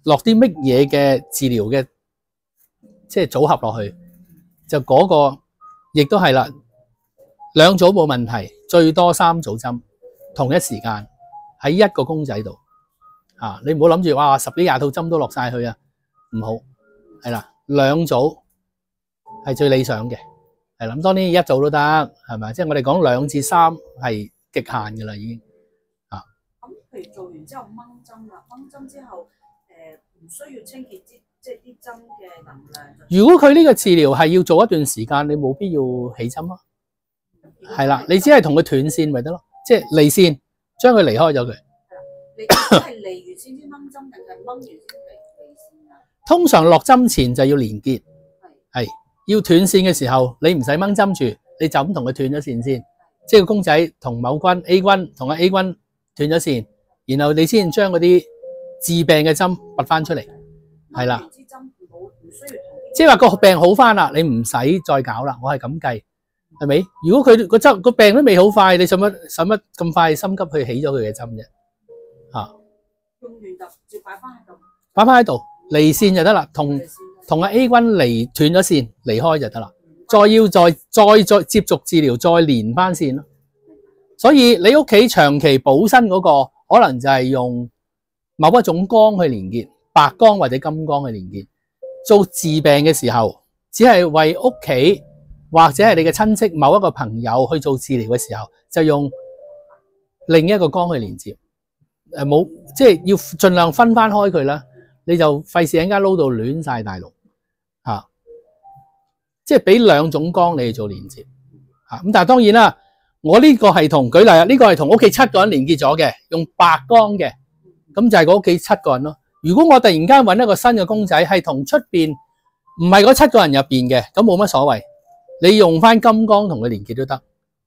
[SPEAKER 1] 落啲乜嘢嘅治療嘅，即係組合落去，就嗰個亦都係啦，2組冇問題，最多3組針，同一時間喺一個公仔度，你唔好諗住哇10幾20套針都落晒去啊，唔好，係啦，2組係最理想嘅，係啦，咁當然1組都得，係咪？即係我哋講2至3係極限㗎啦，已經。
[SPEAKER 4] 咁譬如做完之後掹針啦，掹針之後唔需要清潔即係啲針嘅能量。
[SPEAKER 1] 如果佢呢個治療係要做一段時間，你冇必要起針咯。係啦，你只係同佢斷線咪得咯，即係離線，將佢離開咗佢。
[SPEAKER 4] 你係離完先至掹針，定係掹完先離線啊？
[SPEAKER 1] 通常落針前就要連結，係要斷線嘅時候，你唔使掹針住，你就咁同佢斷咗線先。即係個公仔同某君 A 君同阿 A 君斷咗線，然後你先將嗰啲治病嘅針拔翻出嚟，係啦。即係話個病好翻啦，你唔使再搞啦。我係咁計，係咪？如果佢個病都未好快，你使乜咁快心急去起咗佢嘅針啫？
[SPEAKER 4] 用完就照擺翻喺度，
[SPEAKER 1] 擺翻喺度，離線就得啦。同阿 A 君斷咗線，離開就得啦。再接續治療，再連翻線咯。所以你屋企長期補身嗰個，可能就係用某一種光去連結，白光或者金光去連結。做治病嘅時候，只係為屋企或者係你嘅親戚某一個朋友去做治療嘅時候，就用另一個光去連接。冇即係要盡量分翻開佢啦，你就費事一陣間撈到亂晒大陸嚇。即係俾兩種光你去做連接嚇。咁但係當然啦，我呢個係同舉例啊，呢個係同屋企7個人連結咗嘅，用白光嘅，咁就係個屋企7個人咯。如果我突然間揾一個新嘅公仔，係同出邊唔係嗰7個人入邊嘅，咁冇乜所謂。你用翻金光同佢連結都得。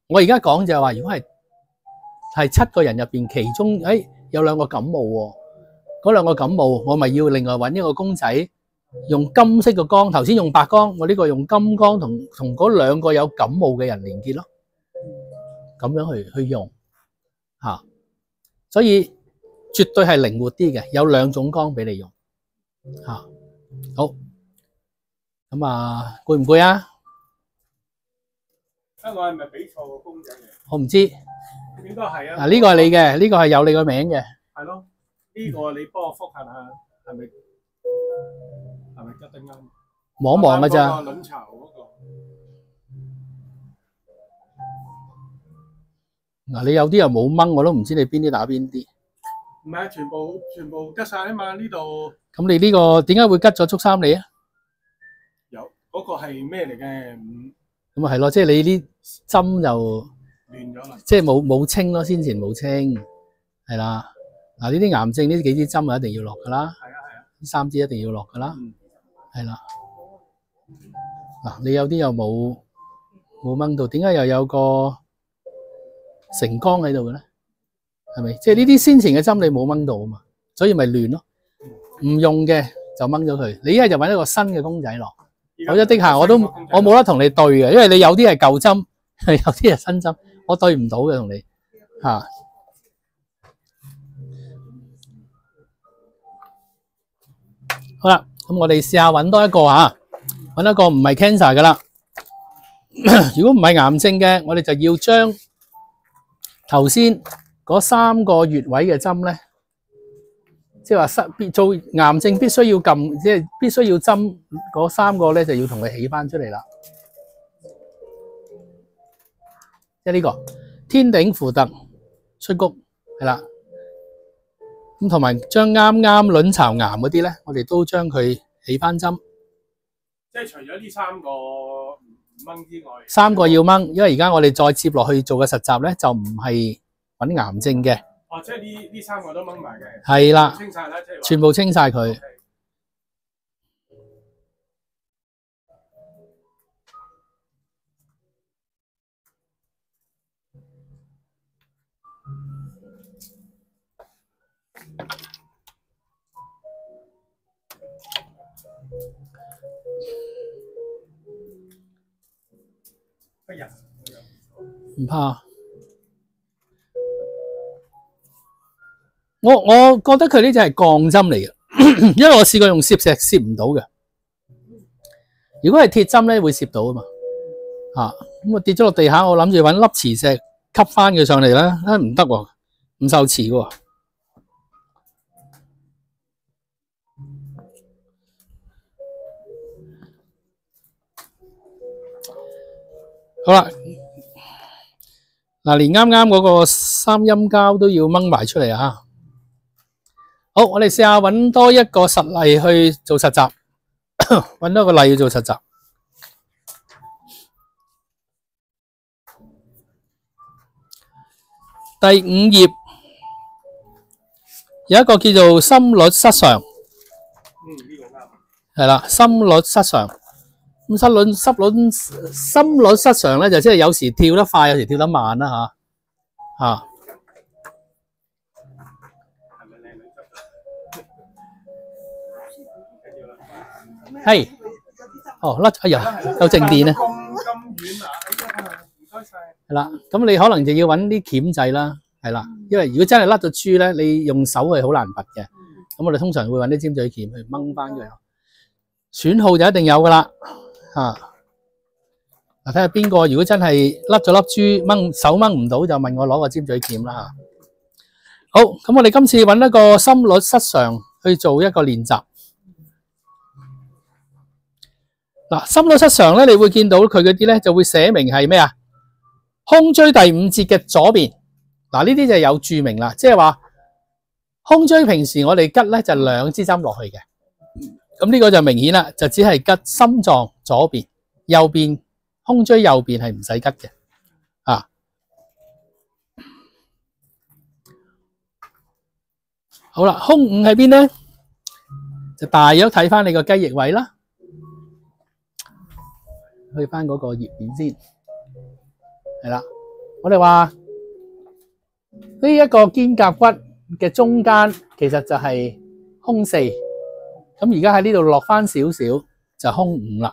[SPEAKER 1] 我而家講就係話，如果係7個人入邊，其中有2個感冒喎，嗰2個感冒，我咪要另外揾一個公仔，用金色嘅光，頭先用白光，我呢個用金光同嗰2個有感冒嘅人連結咯，咁樣去用嚇，所以絕對係靈活啲嘅，有2種光俾你用嚇。好，咁啊攰唔攰啊？
[SPEAKER 2] 香港係咪俾錯個公仔嚟？
[SPEAKER 1] 我唔知，
[SPEAKER 2] 應該係啊。
[SPEAKER 1] 呢個係你嘅，呢個係有你個名嘅。
[SPEAKER 2] 係咯，呢個你幫我覆下係咪吉得啱？
[SPEAKER 1] 望一望㗎咋。
[SPEAKER 2] 卵巢嗰個
[SPEAKER 1] 嗱，你有啲又冇掹，我都唔知你邊啲打邊啲。
[SPEAKER 2] 唔係，全部吉晒啊嘛！呢度
[SPEAKER 1] 咁你呢個點解會吉咗足三里啊？
[SPEAKER 2] 有嗰個係咩嚟嘅？
[SPEAKER 1] 咁啊係咯，即係你啲針就
[SPEAKER 2] 亂咗啦，
[SPEAKER 1] 即係冇清咯，先前冇清，係啦。嗱，呢啲癌症呢幾支針啊，一定要落噶啦。
[SPEAKER 2] 係啊，
[SPEAKER 1] 呢3支一定要落噶啦，係啦。嗱，你有啲又冇掹到，點解又有個成光喺度嘅咧？係咪？即係呢啲先前嘅針你冇掹到啊嘛，所以咪亂咯。唔用嘅就掹咗佢，你一係就揾一個新嘅公仔落。我一的下我冇得同你對嘅，因為你有啲係舊針，有啲係新針，我對唔到嘅同你嚇。好啦，咁我哋試下揾多一個嚇，揾一個唔係 cancer 嘅啦。如果唔係癌症嘅，我哋就要將頭先嗰3個穴位嘅針咧，即係話做癌症必須要撳，即係必須要針嗰3個咧，就要同佢起翻出嚟啦。即係呢個天頂扶突出谷係啦。咁同埋將啱卵巢癌嗰啲咧，我哋都將佢起翻針。
[SPEAKER 2] 即係除咗呢3個唔掹之外
[SPEAKER 1] ，3個要掹，因為而家我哋再接落去做嘅實習咧，就唔係揾癌症嘅。
[SPEAKER 2] 哦，即係呢3個都掹埋嘅。
[SPEAKER 1] 係啦，
[SPEAKER 2] 清晒啦，即係
[SPEAKER 1] 全部清晒佢。唔怕，我覺得佢呢隻係鋼針嚟嘅，因為我試過用攝石攝唔到嘅。如果係鐵針咧，會攝到啊嘛。咁我跌咗落地下，我諗住揾粒磁石吸翻佢上嚟啦，唔得喎，唔受磁嘅喎。好啦。嗱，連啱啱嗰個三陰交都要掹埋出嚟啊！好，我哋試下揾多一個實例去做實習，揾多個例去做實習。第5頁有一個叫做心律失常，
[SPEAKER 2] 呢個啱。
[SPEAKER 1] 係啦，心律失常。咁心律失常咧，就即係有時跳得快，有時跳得慢啦嚇。係。哦，甩，哎呀，有靜電啊！
[SPEAKER 2] 咁遠啊！
[SPEAKER 1] 係啦，咁你可能就要揾啲鉗仔啦，係啦，因為如果真係甩咗珠咧，你用手係好難拔嘅。咁我哋通常會揾啲尖嘴鉗去掹翻佢。損耗就一定有噶啦，嗱睇下邊個如果真係甩咗粒珠手掹唔到，就問我攞個尖嘴鉗啦嚇。好，咁我哋今次揾一個心率失常去做一個練習。嗱，心率失常咧，你會見到佢嗰啲咧就會寫明係咩啊？胸椎第五節嘅左邊。嗱，呢啲就有注明啦，即係話胸椎平時我哋吉咧就兩支針落去嘅。咁呢個就明顯啦，就只係吉心臟左邊，右邊胸椎右邊係唔使吉嘅。好啦，胸五喺邊咧？就大約睇翻你個雞翼位啦，去翻嗰個頁面先。係啦，我哋話呢一個肩胛骨嘅中間其實就係胸四。咁而家喺呢度落翻少少就胸五啦。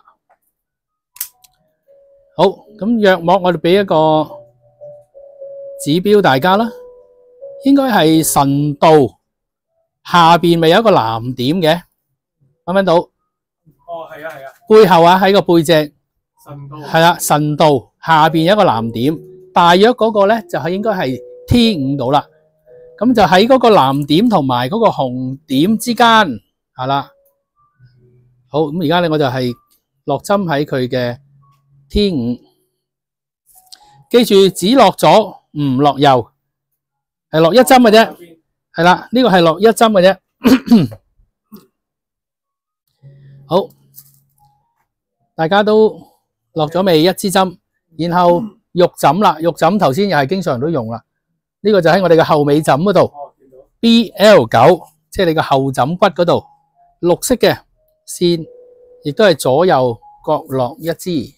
[SPEAKER 1] 好，咁約莫我哋俾一個指標大家啦，應該係腎道下邊咪有一個藍點嘅，揾唔揾到？
[SPEAKER 2] 哦，係啊，係啊。
[SPEAKER 1] 背後啊，喺個背脊。
[SPEAKER 2] 腎道。
[SPEAKER 1] 係啦，腎道下邊有一個藍點，大約嗰個咧就係應該係 T5度啦。咁就喺嗰個藍點同埋嗰個紅點之間，係啦。好，咁而家咧我就係落針喺佢嘅 T5，記住只落左唔落右，係落一針嘅啫。係啦，呢個係落一針嘅啫。好，大家都落咗未一支針，然後肉枕啦，肉枕頭先又係經常都用啦。呢個就喺我哋嘅後尾枕嗰度 ，BL9，即係你個後枕骨嗰度，綠色嘅線，亦都係左右各落一支。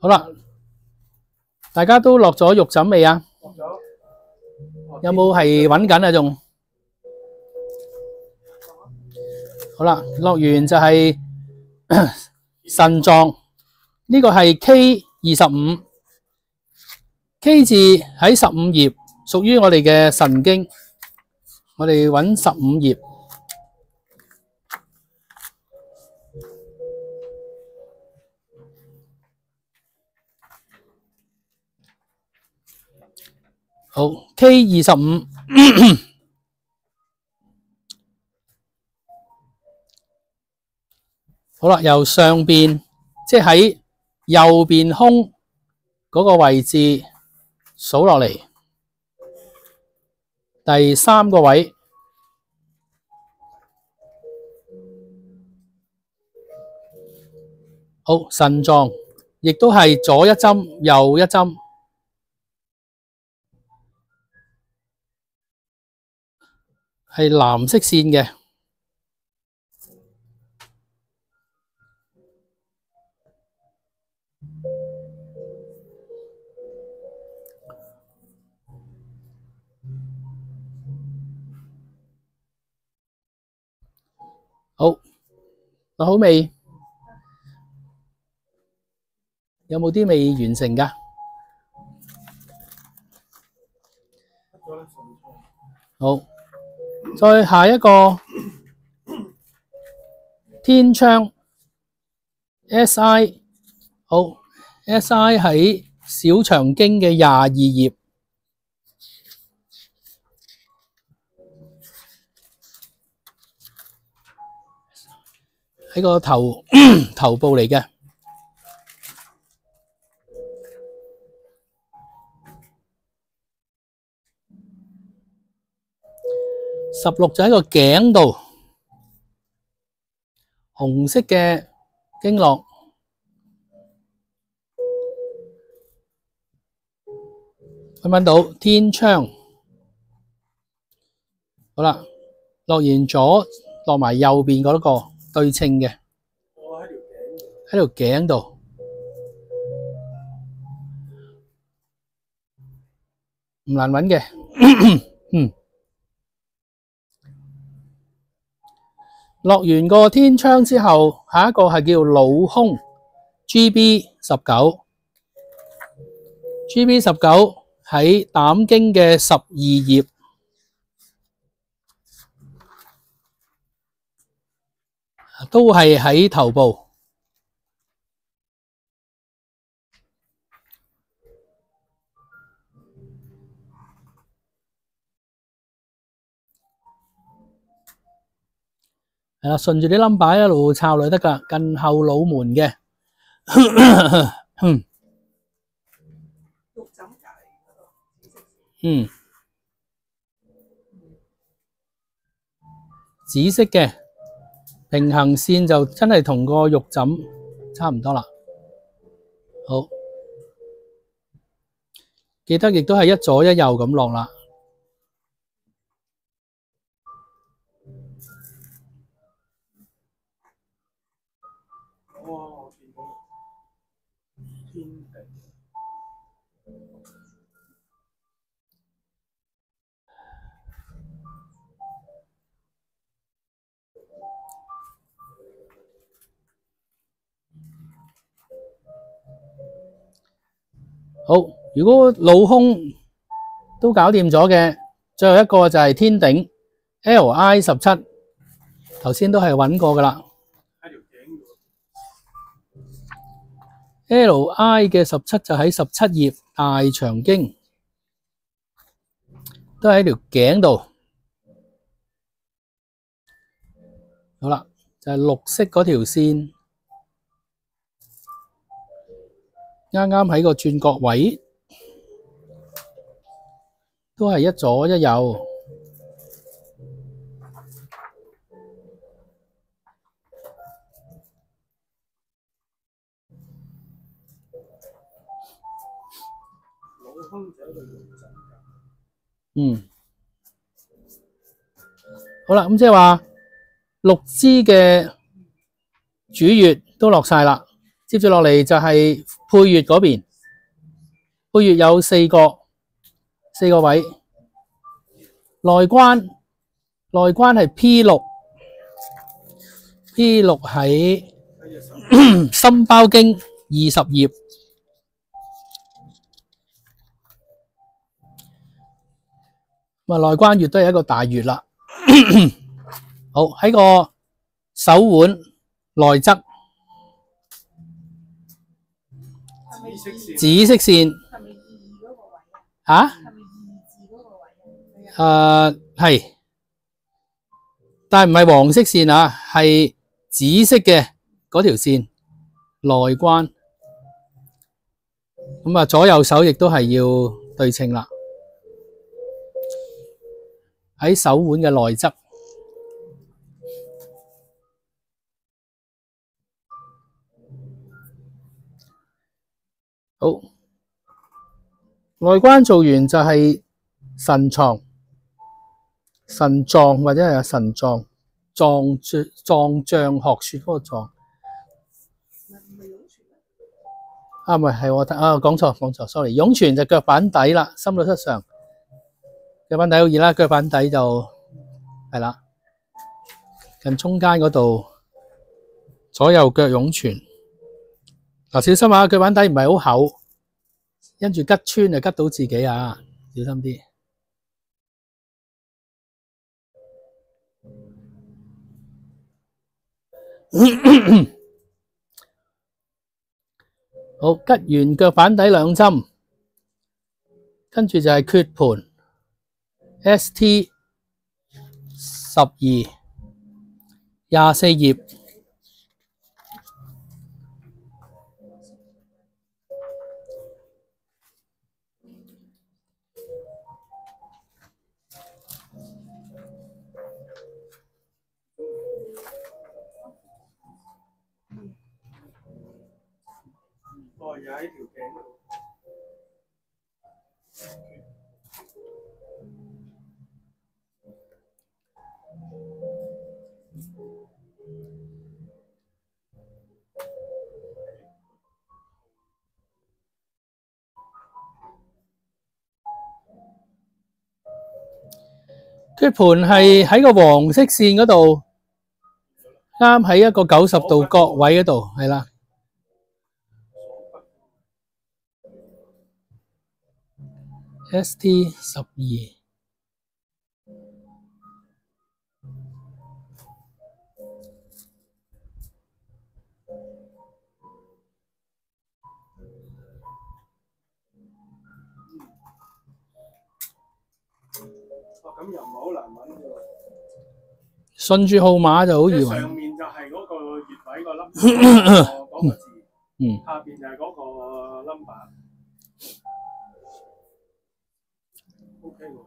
[SPEAKER 1] 好啦，大家都落咗肉枕未啊？
[SPEAKER 2] 落咗。
[SPEAKER 1] 有冇係揾緊啊？仲好啦，落完就係腎臟，呢個係 K25，K 字喺15頁，屬於我哋嘅神經。我哋揾15頁。好 ，K25，好啦，由上邊即係喺右邊胸嗰個位置數落嚟，第3個位，好，腎臟亦都係左一針，右一針。係藍色線嘅，好，落好未？有冇啲未完成㗎？好。再下一個天窗 SI， 好 SI 喺小腸經嘅22頁，喺個頭部嚟嘅。16就喺個頸度，紅色嘅經絡，揾唔揾到天窗？好啦，落完咗，落埋右邊嗰個對稱嘅，
[SPEAKER 2] 我喺條頸。
[SPEAKER 1] 喺條頸度。唔難揾嘅。嗯，落完個天窗之後，下一個係叫老空 GB19 喺膽經嘅12頁，都係喺頭部。係啦，順住啲 number 一路抄落去得㗎，近後腦門嘅。
[SPEAKER 3] 肉枕隔離嗰度，紫色
[SPEAKER 1] 嗯，紫色嘅平衡線就真係同個肉枕差唔多啦。好，記得亦都係一左一右咁落啦。
[SPEAKER 2] 哇！我見到天地。
[SPEAKER 1] 好，如果腦空都搞掂咗嘅，最後一個就係天頂 LI17，頭先都係揾過噶啦。
[SPEAKER 2] 喺條頸度。
[SPEAKER 1] LI 嘅17就喺17頁大腸經，都喺條頸度。好啦，就係綠色嗰條線，啱啱喺個轉角位，都係一左一右。
[SPEAKER 2] 老空就喺度肉枕㗎。
[SPEAKER 1] 嗯，好啦，咁即係話6支嘅主穴都落晒啦，接住落嚟就係配穴嗰邊，配穴有4個位，內關係 P6 喺心包經20頁，咁啊內關穴都係一個大穴啦。好，喺個手腕內側紫色線
[SPEAKER 3] 係咪二嗰個位啊？
[SPEAKER 1] 嚇，
[SPEAKER 3] 係咪二字嗰個位啊？
[SPEAKER 1] 係，但係唔係黃色線啊，係紫色嘅嗰條線內關。咁啊，左右手亦都係要對稱啦，喺手腕嘅內側。好，內關做完就係腎臟或者係腎臟臟臟學說嗰個臟。
[SPEAKER 3] 唔係湧泉咩？
[SPEAKER 1] 啊，唔係，係我講錯 ，sorry。湧泉就腳板底啦，心律失常。腳板底好易啦，腳板底就係啦，近中間嗰度，左右腳湧泉。嗱，小心啊！腳板底唔係好厚，因住拮穿就拮到自己啊，小心啲。好，拮完腳板底2針，跟住就係缺盤 ST 12 24頁。
[SPEAKER 2] 哦，又喺條頸度。
[SPEAKER 1] 血盤係喺個黃色線嗰度，啱喺一個90度角位嗰度，係啦。ST12。
[SPEAKER 2] 咁又唔係好難揾嘅喎。
[SPEAKER 1] 順住號碼就好易揾。
[SPEAKER 2] 上面就係嗰個穴位個嗰個字，下邊就係嗰個 number。OK 喎。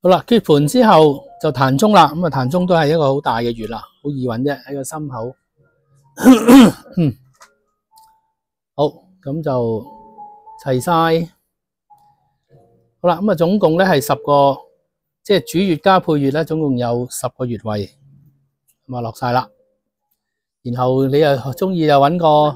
[SPEAKER 1] 好啦，決盤之後就彈中啦。咁啊，彈中都係一個好大嘅穴啦，好易揾啫，喺個心口。好，咁就齊晒。好啦，咁啊，總共咧係10個，即係主穴加配穴咧，總共有10個穴位，咁啊落晒啦。然後你又中意就揾個。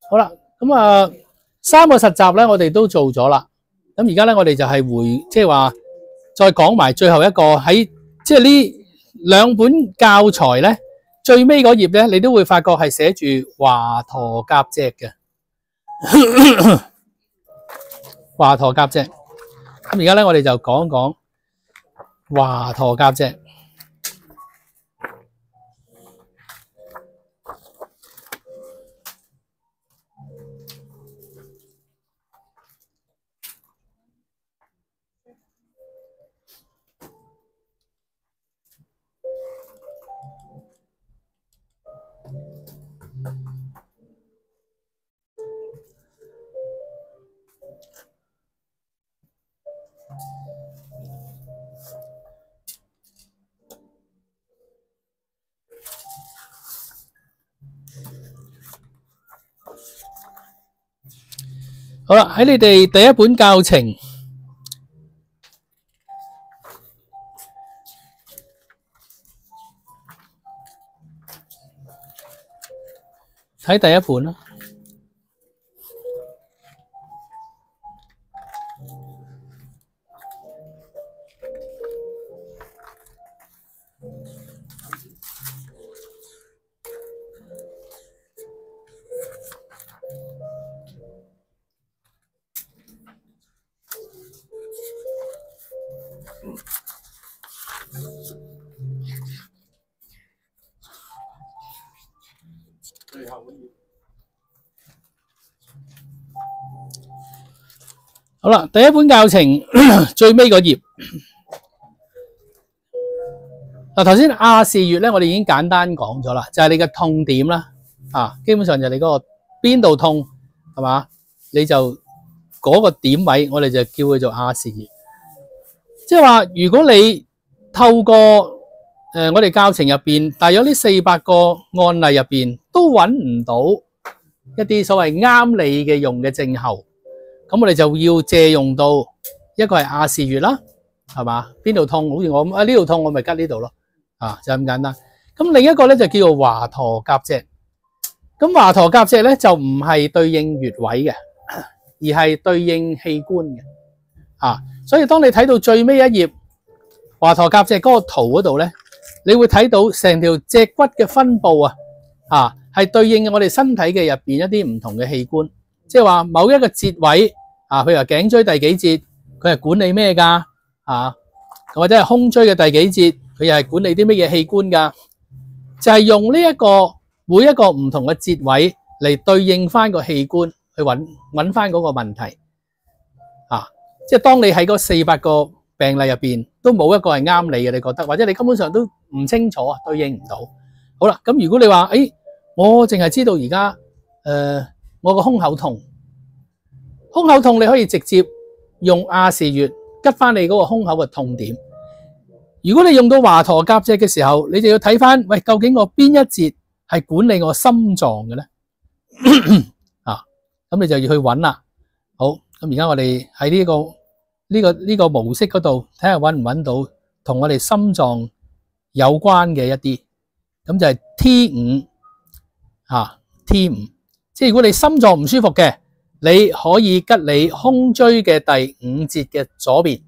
[SPEAKER 1] 好啦，咁啊，3個實習咧，我哋都做咗啦。咁而家咧，我哋就係即係話再講埋最後一個喺即係呢兩本教材咧，最尾嗰頁咧，你都會發覺係寫住華佗夾脊嘅。華佗夾脊。咁而家咧，我哋就講一講華佗夾脊。好啦，喺你哋第一本教程睇第一本啦。好啦，第一本教程最尾嗰頁。嗱，頭先亞視穴咧，我哋已經簡單講咗啦，就係你嘅痛點啦。基本上就係你嗰個邊度痛係嘛，你就嗰個點位，我哋就叫佢做亞視穴。即係話，如果你透過我哋教程入邊，大約呢400個案例入邊，都揾唔到一啲所謂啱你嘅用嘅症候。咁我哋就要借用到一個係亞視穴啦，係嘛？邊度痛？好似我咁呢度痛，我咪吉呢度咯，就咁簡單。咁另一個咧就叫做華佗夾脊。咁華佗夾脊咧就唔係對應穴位嘅，而係對應器官嘅。所以當你睇到最尾一頁華佗夾脊嗰個圖嗰度咧，你會睇到成條脊骨嘅分佈係對應我哋身體嘅入邊一啲唔同嘅器官。即係話某一個節位譬如話頸椎第幾節，佢係管理咩噶？或者係胸椎嘅第幾節，佢又係管理啲乜嘢器官噶？就係用呢一個每一個唔同嘅節位嚟對應翻個器官去揾翻嗰個問題。即係當你喺嗰400個病例入邊都冇一個係啱你嘅，你覺得或者你根本上都唔清楚對應唔到。好啦，咁如果你話我淨係知道而家我個胸口痛，胸口痛你可以直接用亞視穴吉翻你嗰個胸口嘅痛點。如果你用到華佗夾脊嘅時候，你就要睇翻，喂，究竟我邊一節係管理我心臟嘅咧？啊，咁你就要去揾啦。好，咁而家我哋喺呢個模式嗰度睇下揾唔揾到同我哋心臟有關嘅一啲，咁就係 T5 啊 T5，即係如果你心臟唔舒服嘅，你可以吉你胸椎嘅第5節嘅左邊，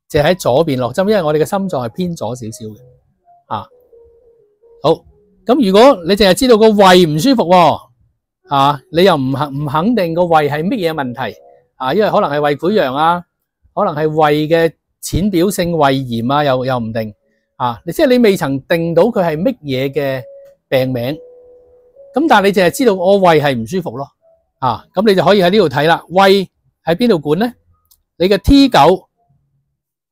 [SPEAKER 1] 就喺左邊落針，因為我哋嘅心臟係偏左少少嘅。啊，好，咁如果你淨係知道個胃唔舒服喎，啊，你又唔肯定個胃係乜嘢問題啊，因為可能係胃潰瘍啊，可能係胃嘅淺表性胃炎啊，又唔定啊，即係你未曾定到佢係乜嘢嘅病名，咁但係你淨係知道我胃係唔舒服咯，啊，咁你就可以喺呢度睇啦，胃喺邊度管咧？你嘅 T9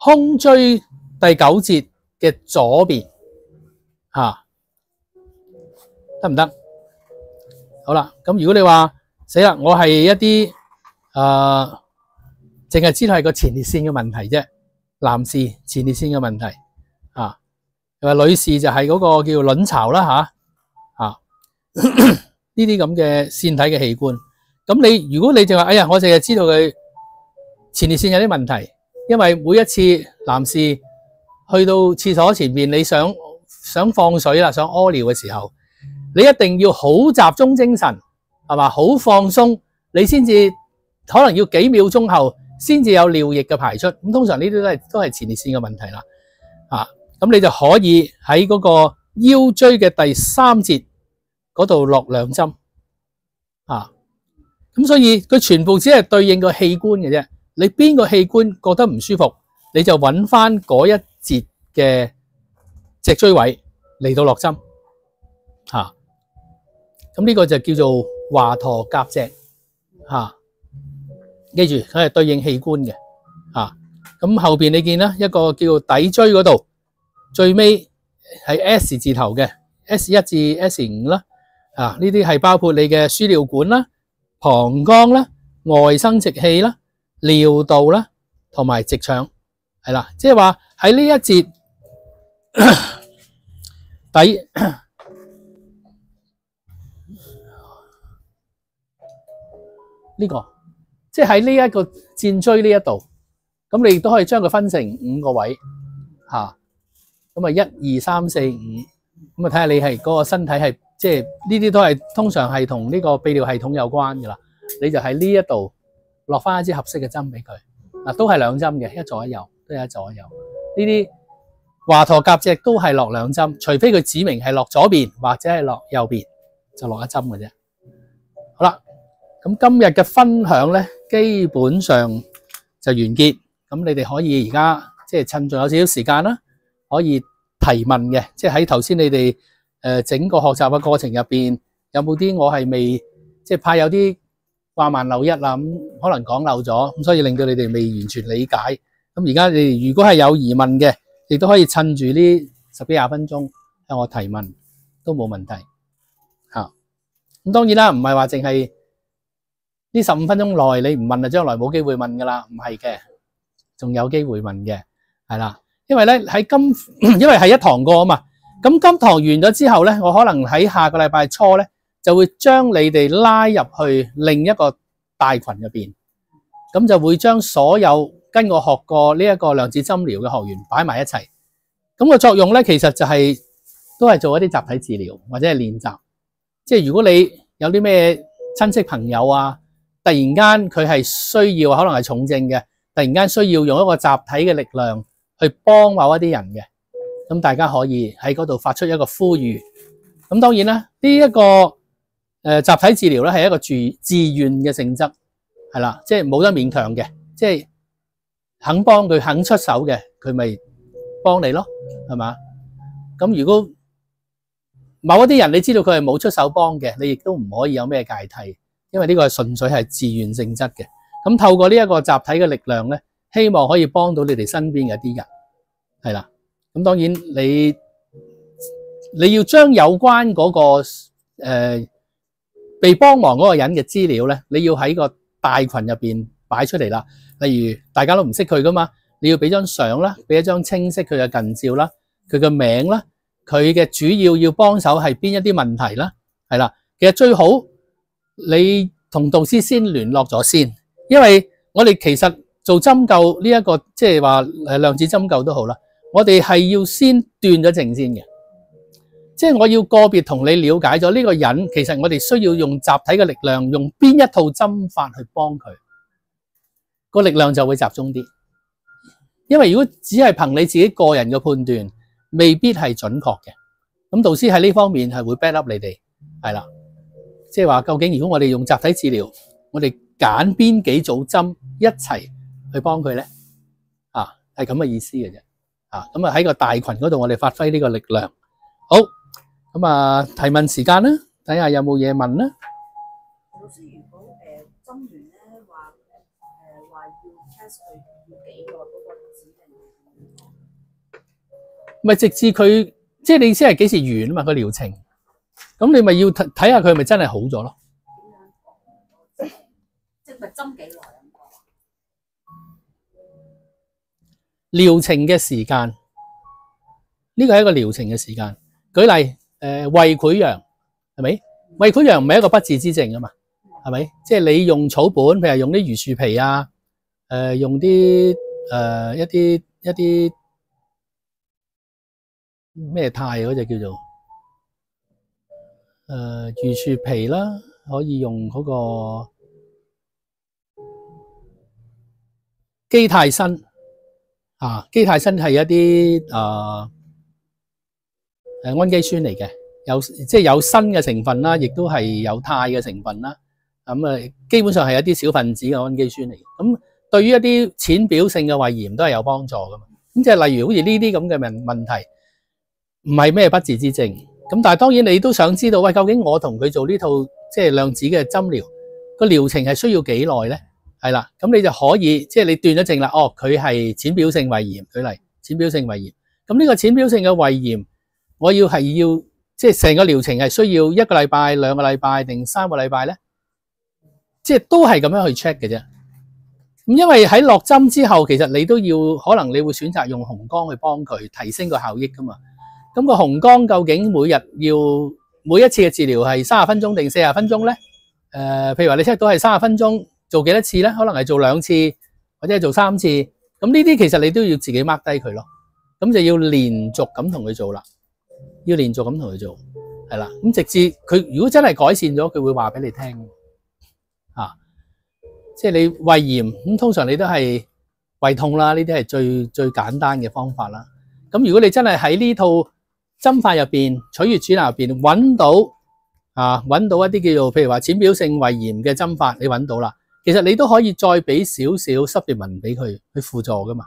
[SPEAKER 1] 胸椎第9節嘅左邊。得唔得？好啦，咁如果你話死啦，我係一啲淨係知道係個前列腺嘅問題啫，男士前列腺嘅問題啊，又話女士就係嗰個叫卵巢啦呢啲咁嘅腺體嘅器官。咁如果你就話，哎呀，我淨係知道佢前列腺有啲問題，因為每一次男士去到廁所前面，你想放水啦，想屙尿嘅時候，你一定要好集中精神，係嘛？好放鬆，你先至可能要幾秒鐘後先至有尿液嘅排出。咁通常呢啲都係前列腺嘅問題啦。咁你就可以喺嗰個腰椎嘅第3節嗰度落2針。咁所以佢全部只係對應個器官嘅啫。你邊個器官覺得唔舒服，你就揾翻嗰一節嘅脊椎位嚟到落針。咁呢個就叫做華佗夾脊。記住佢係對應器官嘅。咁後邊你見啦，一個叫底椎嗰度，最尾係 S 字頭嘅 S1 至 S5啦。呢啲係包括你嘅輸尿管啦、膀胱啦、外生殖器啦、尿道啦，同埋直腸，係啦，即係話喺呢一節底呢個，即係喺呢一個薦椎呢一度，咁你亦都可以將佢分成5個位，咁啊1、2、3、4、5，咁啊睇下你係嗰個身體係，即係呢啲都係通常係同呢個泌尿系統有關噶啦，你就喺呢一度落翻一支合適嘅針俾佢，都係2針嘅，一左一右，都係一左一右。呢啲華佗夾脊都係落2針，除非佢指明係落左邊或者係落右邊，就落1針嘅啫。好啦。咁今日嘅分享咧，基本上就完結。咁你哋可以而家即係趁仲有少少時間啦，可以提問嘅，即係喺頭先你哋整個學習嘅過程入邊，有冇啲我係未即係怕有啲話萬漏一啦，咁可能講漏咗，咁所以令到你哋未完全理解。咁而家你哋如果係有疑問嘅，亦都可以趁住呢10幾20分鐘向我提問，都冇問題。咁當然啦，唔係話淨係呢15分鐘內你唔問啊，將來冇機會問噶啦，唔係嘅，仲有機會問嘅，係啦。因為咧因為係一堂過啊嘛，咁今堂完咗之後咧，我可能喺下個禮拜初咧就會將你哋拉入去另一個大群入邊，咁就會將所有跟我學過呢一個量子針療嘅學員擺埋一齊。咁個作用咧，其實就係都係做一啲集體治療或者係練習。即係如果你有啲咩親戚朋友啊，突然間佢係需要可能係重症嘅，突然間需要用一個集體嘅力量去幫某一啲人嘅，咁大家可以喺嗰度發出一個呼籲。咁當然啦，呢一個集體治療咧係一個自願嘅性質，係啦，即係冇得勉強嘅，即係肯幫佢肯出手嘅，佢咪幫你咯，係嘛？咁如果某一啲人你知道佢係冇出手幫嘅，你亦都唔可以有咩芥蒂，因為呢個係純粹係自願性質嘅。咁透過呢一個集體嘅力量咧，希望可以幫到你哋身邊嘅一啲人，係啦。咁當然你要將有關嗰個被幫忙嗰個人嘅資料咧，你要喺個大群入邊擺出嚟啦。例如大家都唔識佢噶嘛，你要俾張相啦，俾一張清晰佢嘅近照啦，佢嘅名啦，佢嘅主要幫手係邊一啲問題啦，係啦。其實最好你同導師先聯絡咗先，因為我哋其實做針灸呢一個即係話量子針灸都好啦，我哋係要先斷咗症先嘅，即係我要個別同你了解咗呢個人，其實我哋需要用集體嘅力量，用邊一套針法去幫佢，個力量就會集中啲。因為如果只係憑你自己個人嘅判斷，未必係準確嘅。咁導師喺呢方面係會 back up 你哋，係啦。即係話究竟如果我哋用集體治療，我哋揀邊幾組針一齊去幫佢咧？啊，係咁嘅意思嘅啫。啊，咁啊喺個大群嗰度，我哋發揮呢個力量。好，咁啊提問時間啦，睇下有冇嘢問啦。
[SPEAKER 4] 老師，如果針完咧話要 test 佢要幾耐嗰個指令？
[SPEAKER 1] 咪直至佢，即係你意思係幾時完啊嘛個療程？咁你咪要睇下佢係咪真係好咗咯？
[SPEAKER 4] 即係咪針幾耐咁講？
[SPEAKER 1] 療程嘅時間，呢個係一個療程嘅時間。舉例，胃潰瘍係咪？胃潰瘍唔係一個不治之症啊嘛，係咪？即係你用草本，譬如用啲榆樹皮啊，用啲一啲咩肽嗰隻叫做榆樹皮啦，可以用嗰個基泰辛啊，基泰辛係一啲氨基酸嚟嘅，即係有砷嘅成分啦，亦都係有鈦嘅成分啦。咁基本上係一啲小分子嘅氨基酸嚟嘅。咁對於一啲淺表性嘅胃炎都係有幫助噶嘛。咁即係例如好似呢啲咁嘅問題，唔係咩不治之症。咁但係當然你都想知道，喂，究竟我同佢做呢套即係量子嘅針療個療程係需要幾耐咧？係啦，咁你就可以即係你斷咗症啦。哦，佢係淺表性胃炎，舉例淺表性胃炎。咁呢個淺表性嘅胃炎，我要即係成個療程係需要1個禮拜、2個禮拜定3個禮拜咧？即係都係咁樣去 check 嘅啫。咁因為喺落針之後，其實你都要可能你會選擇用紅光去幫佢提升個效益噶嘛。咁個紅光究竟每一次嘅治療係30分鐘定40分鐘咧？譬如話你 check 到係30分鐘，做幾多次咧？可能係做2次或者係做3次。咁呢啲其實你都要自己 mark 低佢咯。咁就要連續咁同佢做啦，要連續咁同佢做，係啦。咁直至佢如果真係改善咗，佢會話俾你聽。即係你胃炎咁，通常你都係胃痛啦，呢啲係最簡單嘅方法啦。咁如果你真係喺呢套針法入邊取穴指南入邊揾到一啲叫做譬如話淺表性胃炎嘅針法，你揾到啦，其實你都可以再俾少少supplement俾佢去輔助噶嘛。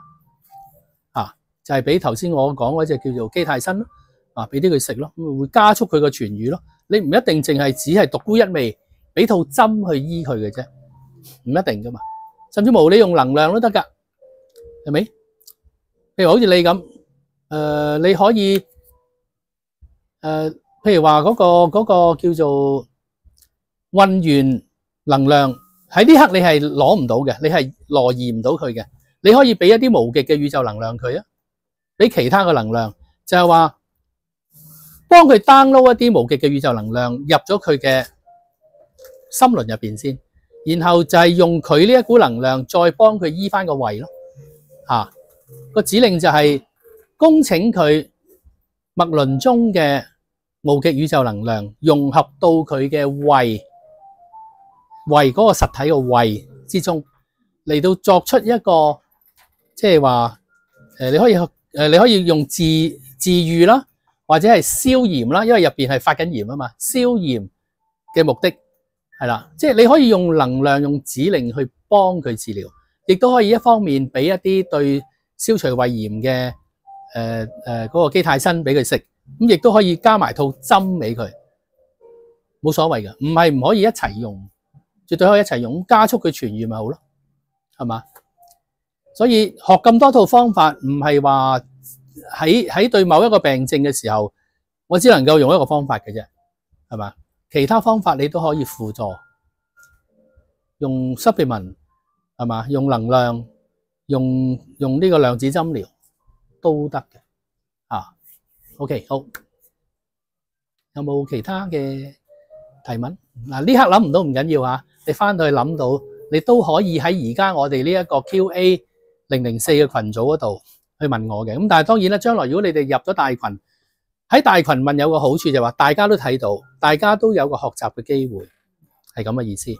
[SPEAKER 1] 就係俾頭先我講嗰隻叫做基泰辛咯，俾啲佢食咯，咁會加速佢個痊癒咯。你唔一定淨係只係獨沽一味，俾套針去醫佢嘅啫。唔一定噶嘛，甚至乎你用能量都得噶，係咪？譬如好似你咁，你可以譬如話嗰個叫做運完能量喺呢刻你係攞唔到嘅，你係挪移唔到佢嘅，你可以俾一啲無極嘅宇宙能量佢啊，俾其他嘅能量，就係話幫佢 download 一啲無極嘅宇宙能量入咗佢嘅心輪入邊先。然後就係用佢呢一股能量再幫佢醫翻個胃咯。個指令就係恭請佢脈輪中嘅無極宇宙能量融合到佢嘅胃嗰個實體嘅胃之中，嚟到作出一個即係話你可以用治癒啦，或者係消炎啦，因為入邊係發緊炎啊嘛，消炎嘅目的。係啦，即係你可以用能量、用指令去幫佢治療，亦都可以一方面俾一啲對消除胃炎嘅嗰個基泰辛俾佢食，咁亦都可以加埋套針俾佢，冇所謂嘅，唔係唔可以一齊用，絕對可以一齊用，加速佢痊癒咪好咯，係嘛？所以學咁多套方法，唔係話喺對某一個病症嘅時候，我只能夠用一個方法嘅啫，係嘛？其他方法你都可以輔助，用 supplement 係嘛？用能量，用呢個量子針療都得嘅。OK，好。有冇其他嘅提問？嗱，呢刻諗唔到唔緊要啊，你翻到去諗到，你都可以喺而家我哋呢一個 QA 004嘅群組嗰度去問我嘅。咁但係當然啦，將來如果你哋入咗大群，喺大群問有個好處就係話大家都睇到，大家都有個學習嘅機會，係咁嘅意思。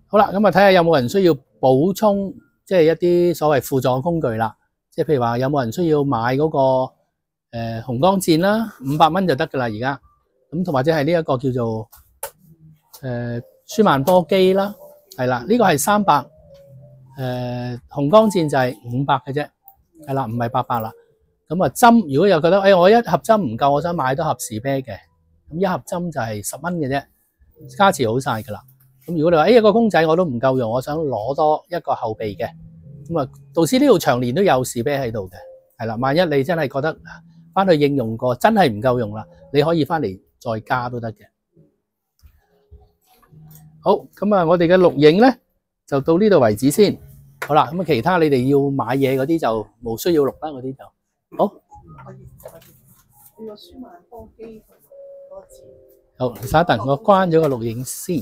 [SPEAKER 1] 好啦，咁啊睇下有冇人需要補充，即係一啲所謂輔助工具啦。即係譬如話有冇人需要買嗰個紅光箭啦，500蚊就得噶啦而家。咁同或者係呢一個叫做舒曼波機啦，係啦，呢個係300，紅光箭就係500嘅啫，係啦，唔係800啦。咁啊針，如果又覺得我一盒針唔夠，我想買多盒士啤嘅，咁一盒針就係10蚊嘅啫，加持好晒噶啦。咁如果你話一個公仔我都唔夠用，我想攞多一個後備嘅，咁啊導師呢度長年都有士啤喺度嘅，係啦，萬一你真係覺得翻去應用過真係唔夠用啦，你可以翻嚟再加都得嘅。好，咁啊我哋嘅錄影咧就到呢度為止先。好啦，咁啊其他你哋要買嘢嗰啲就冇需要錄啦，嗰啲就好。
[SPEAKER 3] 呢個舒曼波機同嗰個字。
[SPEAKER 1] 好，稍等，我關咗個錄影先。